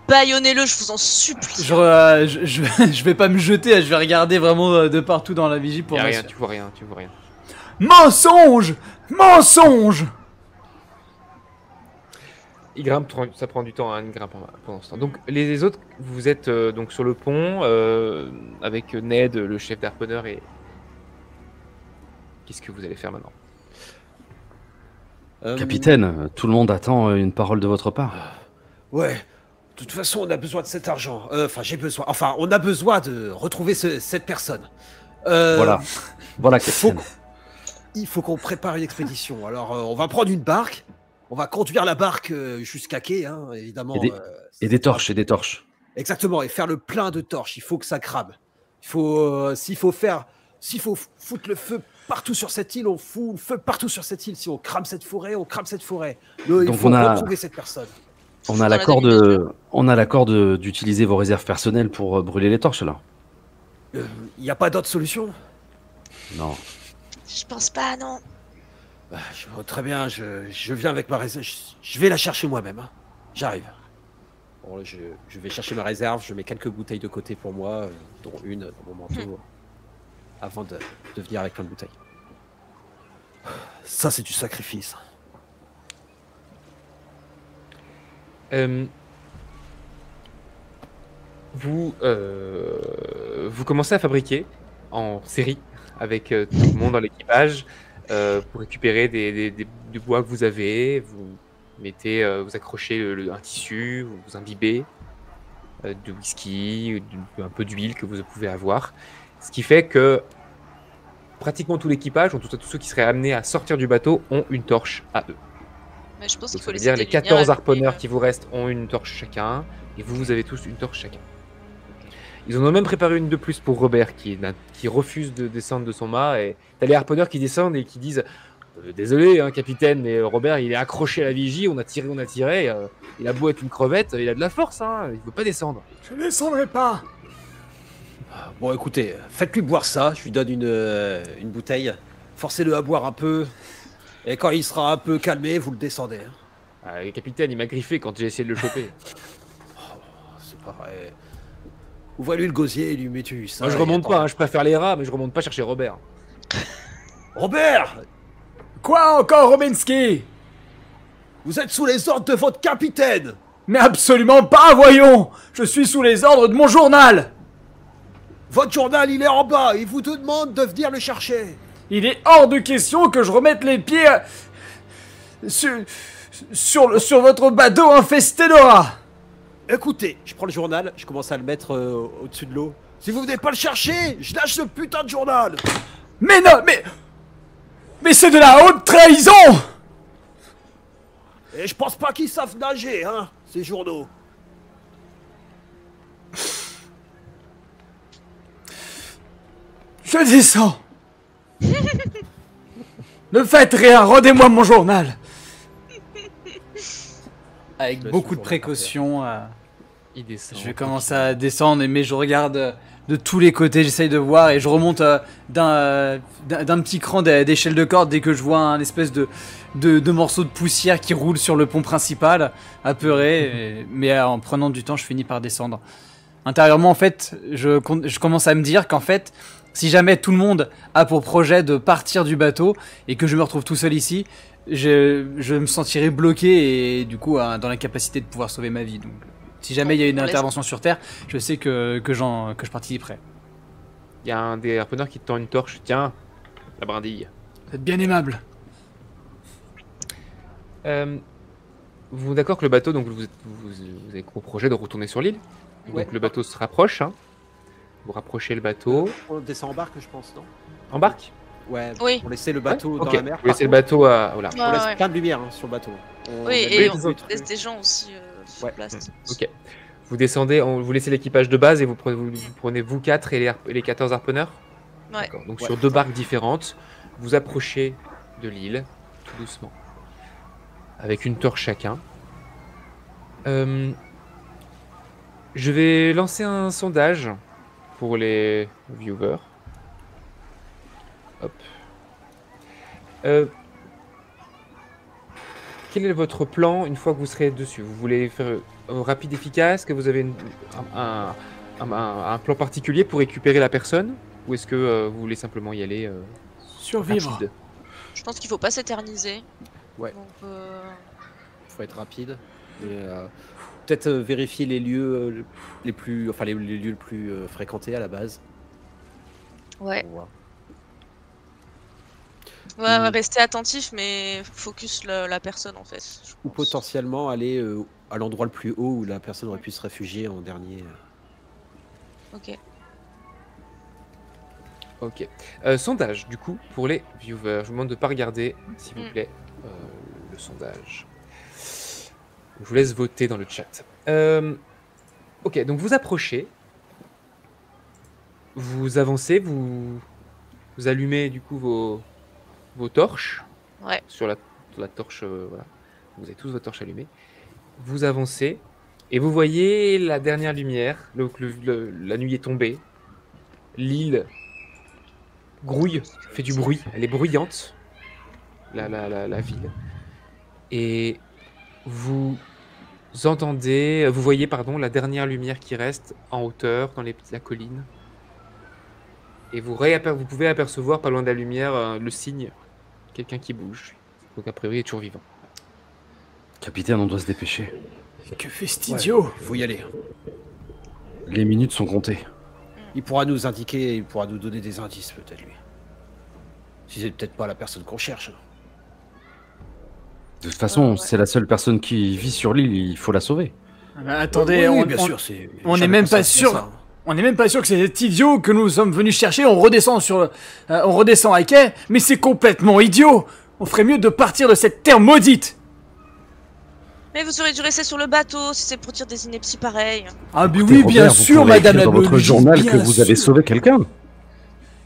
Baïonnez-le, je vous en supplie. Je vais pas me jeter, je vais regarder vraiment de partout dans la vigie pour Il y a rien, m'assurer. tu vois rien. Mensonge. Mensonge. Il grimpe, ça prend du temps, il grimpe pendant ce temps. Donc les autres, vous êtes donc sur le pont avec Ned, le chef d'harponneur, et qu'est-ce que vous allez faire maintenant? Capitaine, tout le monde attend une parole de votre part. Ouais. De toute façon, on a besoin de cet argent. J'ai besoin. Enfin, on a besoin de retrouver cette personne. Voilà, capitaine. Il faut qu'on prépare une expédition. Alors, on va prendre une barque. On va conduire la barque jusqu'à quai, évidemment. Et des torches. Exactement, et faire le plein de torches. Il faut que ça crame. Il faut, s'il faut foutre le feu partout sur cette île, on fout le feu partout sur cette île. Si on crame cette forêt, on crame cette forêt. Il Donc faut retrouver cette personne. On a l'accord d'utiliser vos réserves personnelles pour brûler les torches là. Il n'y a pas d'autre solution? Non. Je pense pas, non. Très bien, je viens avec ma réserve. Je vais la chercher moi-même. Hein. J'arrive. Bon, je vais chercher ma réserve, je mets quelques bouteilles de côté pour moi, dont une dans mon manteau, avant de venir avec plein de bouteilles. Ça, c'est du sacrifice. Vous commencez à fabriquer en série avec tout le monde dans l'équipage pour récupérer du bois que vous avez. Vous mettez, vous accrochez un tissu, vous imbibez de whisky, un peu d'huile que vous pouvez avoir. Ce qui fait que pratiquement tout l'équipage, en tout cas tous ceux qui seraient amenés à sortir du bateau, ont une torche à eux. Mais je pense Donc qu'il faut ça veut laisser dire des les lumières 14 allumées, harponneurs qui vous restent ont une torche chacun, et vous avez tous une torche chacun. Ils en ont même préparé une de plus pour Robert qui refuse de descendre de son mât, et t'as les harponneurs qui descendent et qui disent désolé hein, capitaine, mais Robert il est accroché à la vigie, on a tiré, il a beau être une crevette, il a de la force, hein, il veut pas descendre. Je ne descendrai pas. Bon, écoutez, faites-lui boire ça, je lui donne une bouteille, forcez-le à boire un peu, et quand il sera un peu calmé, vous le descendez. Hein. Le capitaine il m'a griffé quand j'ai essayé de le choper. C'est pas vrai. Ouvrez-lui le gosier et lui mettez ça. Moi je remonte pas, hein, je préfère les rats, mais je remonte pas chercher Robert. Robert! Quoi encore, Robinsky? Vous êtes sous les ordres de votre capitaine! Mais absolument pas, voyons. Je suis sous les ordres de mon journal. Votre journal, il est en bas, il vous demande de venir le chercher. Il est hors de question que je remette les pieds sur votre bateau infesté de rats. Écoutez, Je prends le journal, je commence à le mettre au-dessus de l'eau. si vous venez pas le chercher, je lâche ce putain de journal. Mais non, mais c'est de la haute trahison. Et je pense pas qu'ils savent nager, hein, ces journaux. Je descends. Ne faites rien, rendez-moi mon journal. Avec beaucoup de précautions, Il descend. je vais commencer à descendre, mais je regarde de tous les côtés, j'essaye de voir et je remonte d'un petit cran d'échelle de corde dès que je vois un espèce de morceau de poussière qui roule sur le pont principal, apeuré, mais en prenant du temps, je finis par descendre. Intérieurement, en fait, je commence à me dire qu'en fait, si jamais tout le monde a pour projet de partir du bateau et que je me retrouve tout seul ici, je me sentirais bloqué et du coup dans l'incapacité de pouvoir sauver ma vie. Donc, si jamais il y a une intervention sur Terre, je sais que je participerai. Il y a un des harponneurs qui te tend une torche. Tiens, la brindille. Vous êtes bien aimable. Vous êtes d'accord que le bateau, donc vous avez pour projet de retourner sur l'île. Ouais. Donc le bateau se rapproche. Hein. Vous rapprochez le bateau. On descend en barque, je pense, non? Embarque. Ouais, Oui. pour laisser le bateau Ok. dans la mer. Vous laissez le bateau à... Voilà. On laisse Ouais. plein de lumière hein, sur le bateau. Oui, et on laisse des gens aussi sur Ouais. place. Ok. Vous descendez, vous laissez l'équipage de base et vous prenez vous 4 et les 14 harponneurs. Ouais. D'accord. Donc Ouais. sur 2 barques différentes, vous approchez de l'île, tout doucement, avec une torche chacun. Je vais lancer un sondage pour les viewers. Hop. Quel est votre plan une fois que vous serez dessus? Vous voulez faire rapide, efficace? Que vous avez un plan particulier pour récupérer la personne? Ou est-ce que vous voulez simplement y aller Survivre. rapide? Je pense qu'il faut pas s'éterniser. Ouais. Donc, Faut être rapide. Et, peut-être vérifier les lieux les plus, enfin les lieux les plus fréquentés à la base. ouais. Pour voir. Ouais, rester attentif, mais focus la personne en fait. je Ou pense. potentiellement aller à l'endroit le plus haut où la personne aurait pu se réfugier en dernier. Ok. Ok. Sondage, du coup, pour les viewers. Je vous demande de ne pas regarder, s'il vous plaît, le sondage. Je vous laisse voter dans le chat. Ok, donc vous approchez. Vous avancez, vous Vous allumez du coup vos torches. Ouais. Sur la torche, voilà. Vous avez tous vos torches allumées. Vous avancez et vous voyez la dernière lumière. La nuit est tombée. L'île grouille, fait du bruit. Elle est bruyante, la ville. Et vous voyez la dernière lumière qui reste en hauteur dans la colline. Et vous pouvez apercevoir pas loin de la lumière le signe, quelqu'un qui bouge. Donc a priori il est toujours vivant. Capitaine, on doit se dépêcher. Que fait cet idiot? Faut y aller. Les minutes sont comptées. Il pourra nous indiquer, il pourra nous donner des indices peut-être lui. Si c'est peut-être pas la personne qu'on cherche. De toute façon, c'est la seule personne qui vit sur l'île, il faut la sauver. Attendez, oui, bien sûr, on n'est même pas sûr. On n'est même pas sûr que c'est cet idiot que nous sommes venus chercher. On redescend à quai, mais c'est complètement idiot. On ferait mieux de partir de cette terre maudite. Mais vous auriez dû rester sur le bateau si c'est pour dire des inepties pareilles. Ah mais oui, bien sûr, madame la dans votre journal que vous avez sauvé quelqu'un.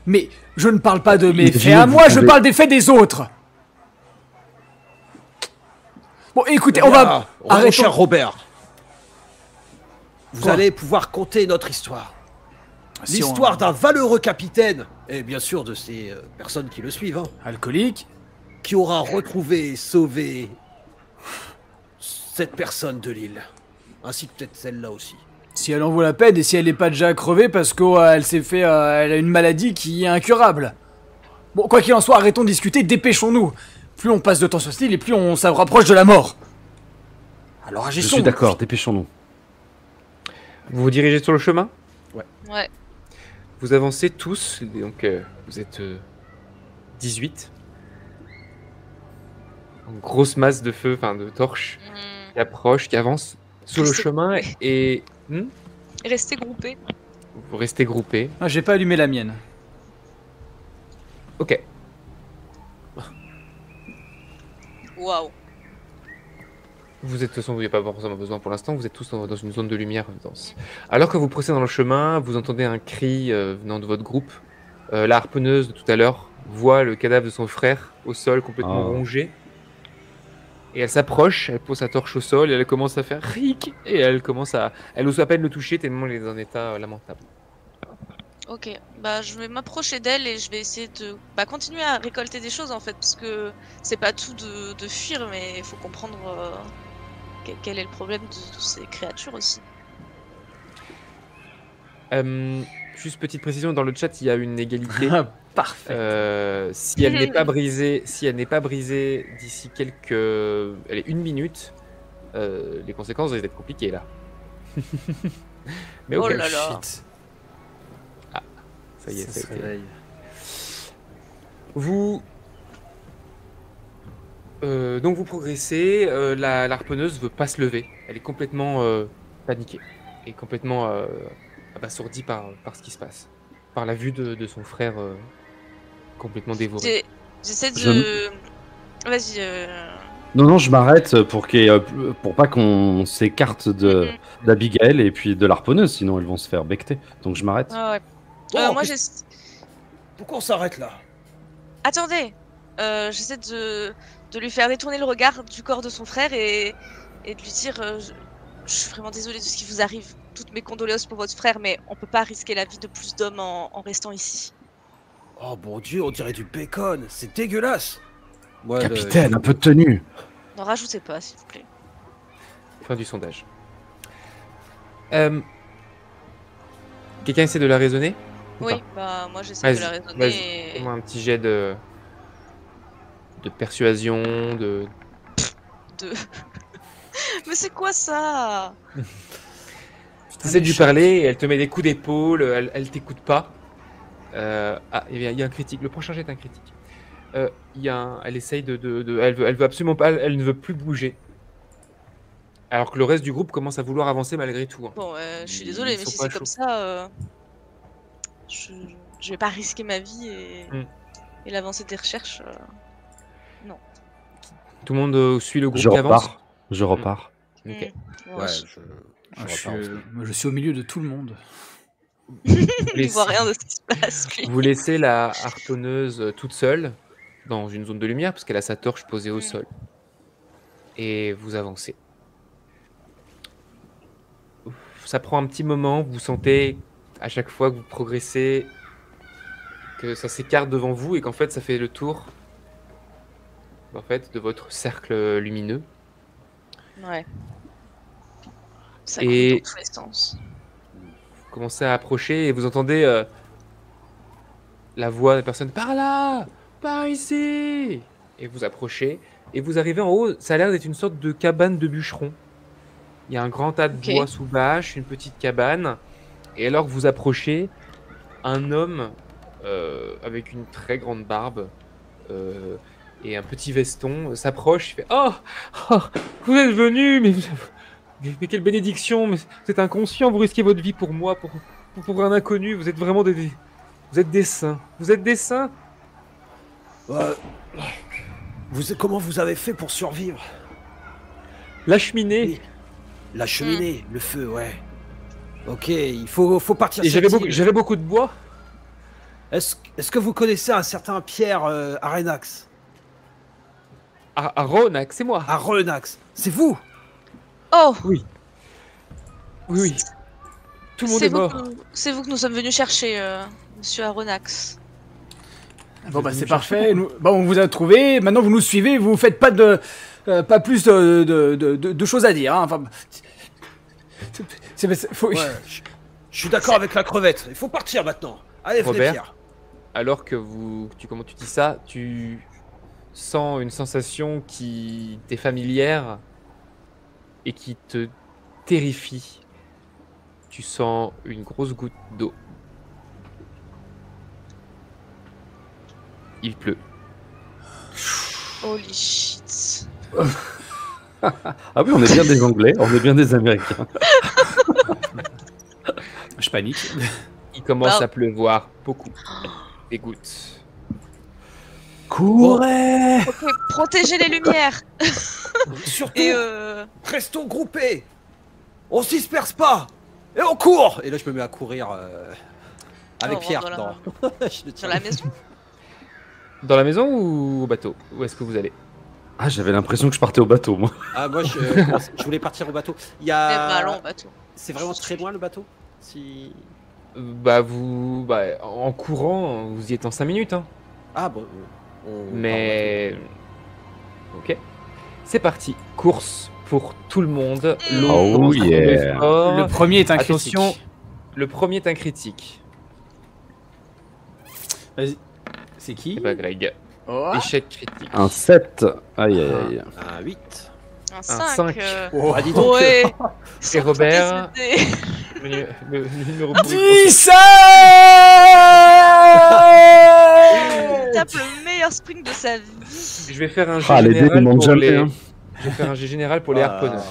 Mais je ne parle pas de mes faits à moi, je parle des faits des autres. Bon, écoutez, on va... Arrêtons, cher Robert. Vous allez pouvoir conter notre histoire. L'histoire d'un valeureux capitaine, et bien sûr de ces personnes qui le suivent. Alcoolique. Qui aura retrouvé et sauvé cette personne de l'île. Ainsi que peut-être celle-là aussi. Si elle en vaut la peine et si elle n'est pas déjà crevée parce qu'elle elle a une maladie qui est incurable. Bon, quoi qu'il en soit, arrêtons de discuter, dépêchons-nous. Plus on passe de temps sur ce style et plus on se rapproche de la mort. Alors agissons. Je suis d'accord, dépêchons-nous. Vous vous dirigez sur le chemin? Ouais. Vous avancez tous, donc vous êtes 18. Une grosse masse de feu, de torches, qui approche, qui avance sur le chemin et... Restez groupés. Vous restez groupés. Ah, j'ai pas allumé la mienne. Ok. Waouh. Vous êtes, de toute façon, vous n'avez pas forcément besoin pour l'instant, vous êtes tous dans une zone de lumière dense. Alors que vous procédez dans le chemin, vous entendez un cri venant de votre groupe. La harponneuse de tout à l'heure voit le cadavre de son frère au sol, complètement rongé. Et elle s'approche, elle pose sa torche au sol et elle commence à faire ric. Et elle ose à peine le toucher tellement elle est dans un état lamentable. Ok, bah je vais m'approcher d'elle et je vais essayer de continuer à récolter des choses en fait, parce que c'est pas tout de fuir, mais il faut comprendre quel est le problème de ces créatures aussi. Juste petite précision, dans le chat il y a une égalité. Parfait. Si elle n'est pas brisée, d'ici allez, 1 minute, les conséquences risquent d'être compliquées là. Mais oh ok. là là. Ça y est, ça se réveille. Donc vous progressez, la harponneuse veut pas se lever. Elle est complètement paniquée et complètement abasourdie par ce qui se passe. Par la vue de son frère complètement dévoré. J'essaie de... Vas-y. Non, je m'arrête pour pas qu'on s'écarte d'Abigail et puis de l'harponneuse, sinon elles vont se faire becter. Donc je m'arrête. Ah ouais. Moi Pourquoi on s'arrête là? Attendez, j'essaie de lui faire détourner le regard du corps de son frère et de lui dire je suis vraiment désolée de ce qui vous arrive. Toutes mes condoléances pour votre frère, mais on peut pas risquer la vie de plus d'hommes en restant ici. Oh mon dieu, on dirait du bacon, c'est dégueulasse. Capitaine, un peu de tenue. N'en rajoutez pas, s'il vous plaît. Fin du sondage. Quelqu'un essaie de la raisonner? Oui, bah moi j'essaie de la raisonner. Fais-moi un petit jet de persuasion, Mais c'est quoi ça? Tu essaies de lui parler et elle te met des coups d'épaule, elle t'écoute pas. Il y a un critique, le prochain jet est un critique. Elle essaye elle veut absolument pas, elle ne veut plus bouger. Alors que le reste du groupe commence à vouloir avancer malgré tout. Bon, je suis désolée, mais si c'est comme ça, je vais pas risquer ma vie et l'avancée des recherches. Non. Tout le monde suit le groupe qui avance. Je repars. Ok. Ouais, je suis au milieu de tout le monde. Il voit rien de ce qui se passe, lui. Vous laissez la harponneuse toute seule dans une zone de lumière parce qu'elle a sa torche posée au sol. Et vous avancez. Ça prend un petit moment, vous sentez à chaque fois que vous progressez que ça s'écarte devant vous et qu'en fait ça fait le tour en fait, de votre cercle lumineux. Ouais. Ça Et dans tous les sens. vous commencez à approcher et vous entendez la voix de la personne par là, par ici. Et vous approchez et vous arrivez en haut. Ça a l'air d'être une sorte de cabane de bûcheron. Il y a un grand tas de bois sous bâche, une petite cabane. Et alors que vous approchez, un homme avec une très grande barbe et un petit veston s'approche. Il fait oh, vous êtes venu, mais quelle bénédiction, mais vous êtes inconscient, vous risquez votre vie pour moi, pour un inconnu. Vous êtes vraiment vous êtes des saints. Vous êtes des saints. Comment vous avez fait pour survivre? La cheminée. Oui. La cheminée, le feu, ouais. Ok, il faut partir. Et j'avais beaucoup de bois. Est-ce que vous connaissez un certain Pierre Arenax? Aronax, c'est moi. Arenax, c'est vous? Oh oui. Oui. Tout le monde est mort. C'est vous que nous sommes venus chercher, monsieur Aronax. Bon bah c'est parfait, on vous a trouvé, maintenant vous nous suivez, vous faites pas plus de choses à dire. Hein. Enfin, ouais, je suis d'accord avec la crevette, il faut partir maintenant. Allez, venez, Pierre. Alors que comment tu dis ça, tu sens une sensation qui t'est familière et qui te terrifie. Tu sens une grosse goutte d'eau. Il pleut. Holy shit. Ah oui, on est bien des Anglais, on est bien des Américains. Je panique. Il commence à pleuvoir beaucoup. Des gouttes. Courez! Ok, protégez les lumières. Surtout, et restons groupés. On se disperse pas. Et on court. Et là, je me mets à courir avec Pierre. Dans la maison. Dans la maison ou au bateau? Où est-ce que vous allez? Ah, j'avais l'impression que je partais au bateau, moi. Ah, moi, je voulais partir au bateau. Il y a... allons au bateau. C'est vraiment très loin, le bateau? En courant, vous y êtes en 5 minutes. Hein. Ah, bon. Mais... Ok. C'est parti. Course pour tout le monde. Oh yeah. Le premier est un Attention, critique. le premier est un critique. Vas-y. C'est qui? C'est pas Greg. Oh. Échec critique. Un 7. Aïe, aïe, aïe. Un 8. Un 5. Oh, dis donc. Ouais. Et Robert. Le numéro 17. Tape le meilleur sprint de sa vie. Je vais faire un jet les dés général ne pour mentent jamais, les... hein. Je vais faire un jet général pour les harponneurs.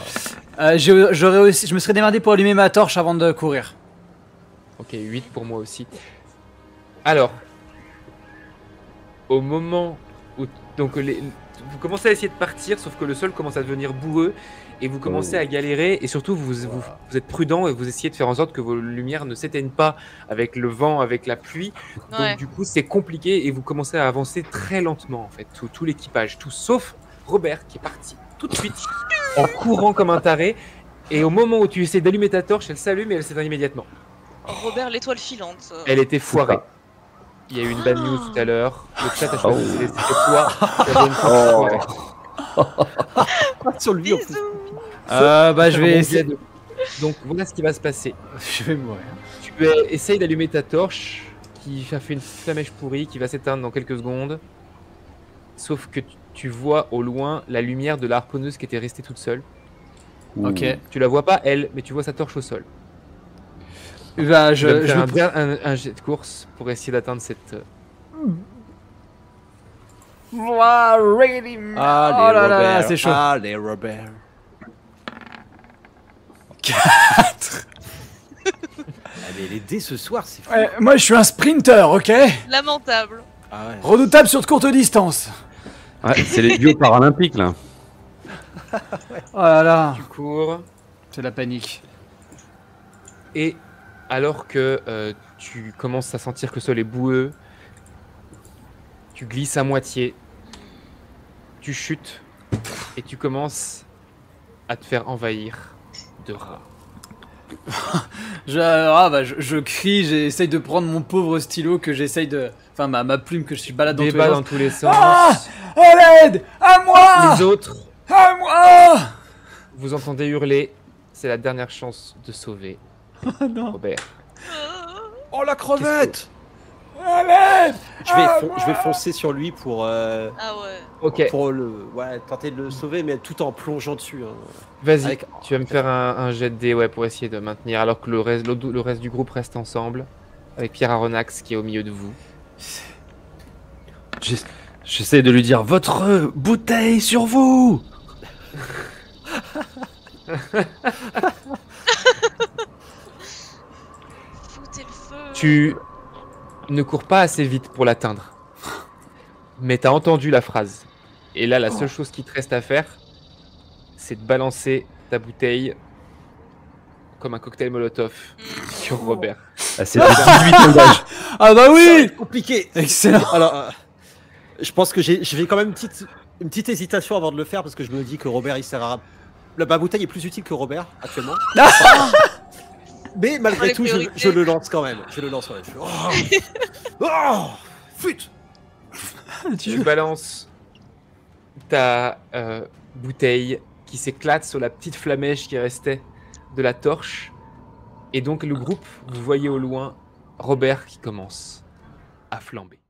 Je me serais démerdé pour allumer ma torche avant de courir. Ok, 8 pour moi aussi. Alors, au moment où donc vous commencez à essayer de partir, sauf que le sol commence à devenir boueux et vous commencez à galérer et surtout vous êtes prudent et vous essayez de faire en sorte que vos lumières ne s'éteignent pas avec le vent, avec la pluie. Ouais. Donc du coup c'est compliqué et vous commencez à avancer très lentement en fait, tout l'équipage, tout sauf Robert qui est parti tout de suite en courant comme un taré et au moment où tu essaies d'allumer ta torche, elle s'allume et elle s'éteint immédiatement. Robert l'étoile filante. Elle était foirée. Il y a eu une bad news tout à l'heure. Le chat a choisi de laisser toi. Il y avait une foirée. Sur lui, en plus. Je vais essayer. Donc voilà ce qui va se passer. Je vais mourir. Tu essayes d'allumer ta torche qui a fait une flamèche pourrie qui va s'éteindre dans quelques secondes. Sauf que tu vois au loin la lumière de la harponneuse qui était restée toute seule. Ok. Tu la vois pas elle, mais tu vois sa torche au sol. Bah, je vais faire un jet de course pour essayer d'atteindre cette... Allez, Robert. C'est chaud. Allez, Robert. 4. Mais les dés ce soir, c'est fou. Moi, je suis un sprinter, ok? Lamentable. Ah ouais. Redoutable sur de courte distance. Ouais, c'est les duos paralympiques, là. Oh là là. Tu cours C'est la panique. et alors que tu commences à sentir que le sol est boueux, tu glisses à moitié, tu chutes et tu commences à te faire envahir de rats. Je crie, j'essaye de prendre mon pauvre stylo que j'essaye de... Enfin, ma plume que je suis balade Débat dans tous les sens. À l'aide! À moi! Les autres, À moi! vous entendez hurler. C'est la dernière chance de sauver Non. Robert. Oh la crevette! À l'aide! Je vais foncer sur lui pour, Ah ouais. Ok, pour tenter de le sauver, mais tout en plongeant dessus. Hein. vas-y. Avec- Tu vas me faire un jet de dés pour essayer de maintenir, alors que le reste du groupe reste ensemble, avec Pierre Aronnax qui est au milieu de vous. J'essaie de lui dire votre bouteille sur vous. Foutez le feu. Tu ne cours pas assez vite pour l'atteindre, mais t'as entendu la phrase. Et là, la seule chose qui te reste à faire, c'est de balancer ta bouteille comme un cocktail Molotov sur Robert. Ah, c'est 18 ans d'âge. Ah bah Ça va oui! être compliqué. Excellent! Alors, je pense que j'ai quand même une petite hésitation avant de le faire parce que je me dis que Robert il sert à. Ma bouteille est plus utile que Robert actuellement. Mais malgré les tout, priorités. je le lance quand même. Je fais, oh, flûte. Tu balances ta bouteille qui s'éclate sur la petite flamèche qui restait de la torche. Et donc le groupe, vous voyez au loin Robert qui commence à flamber.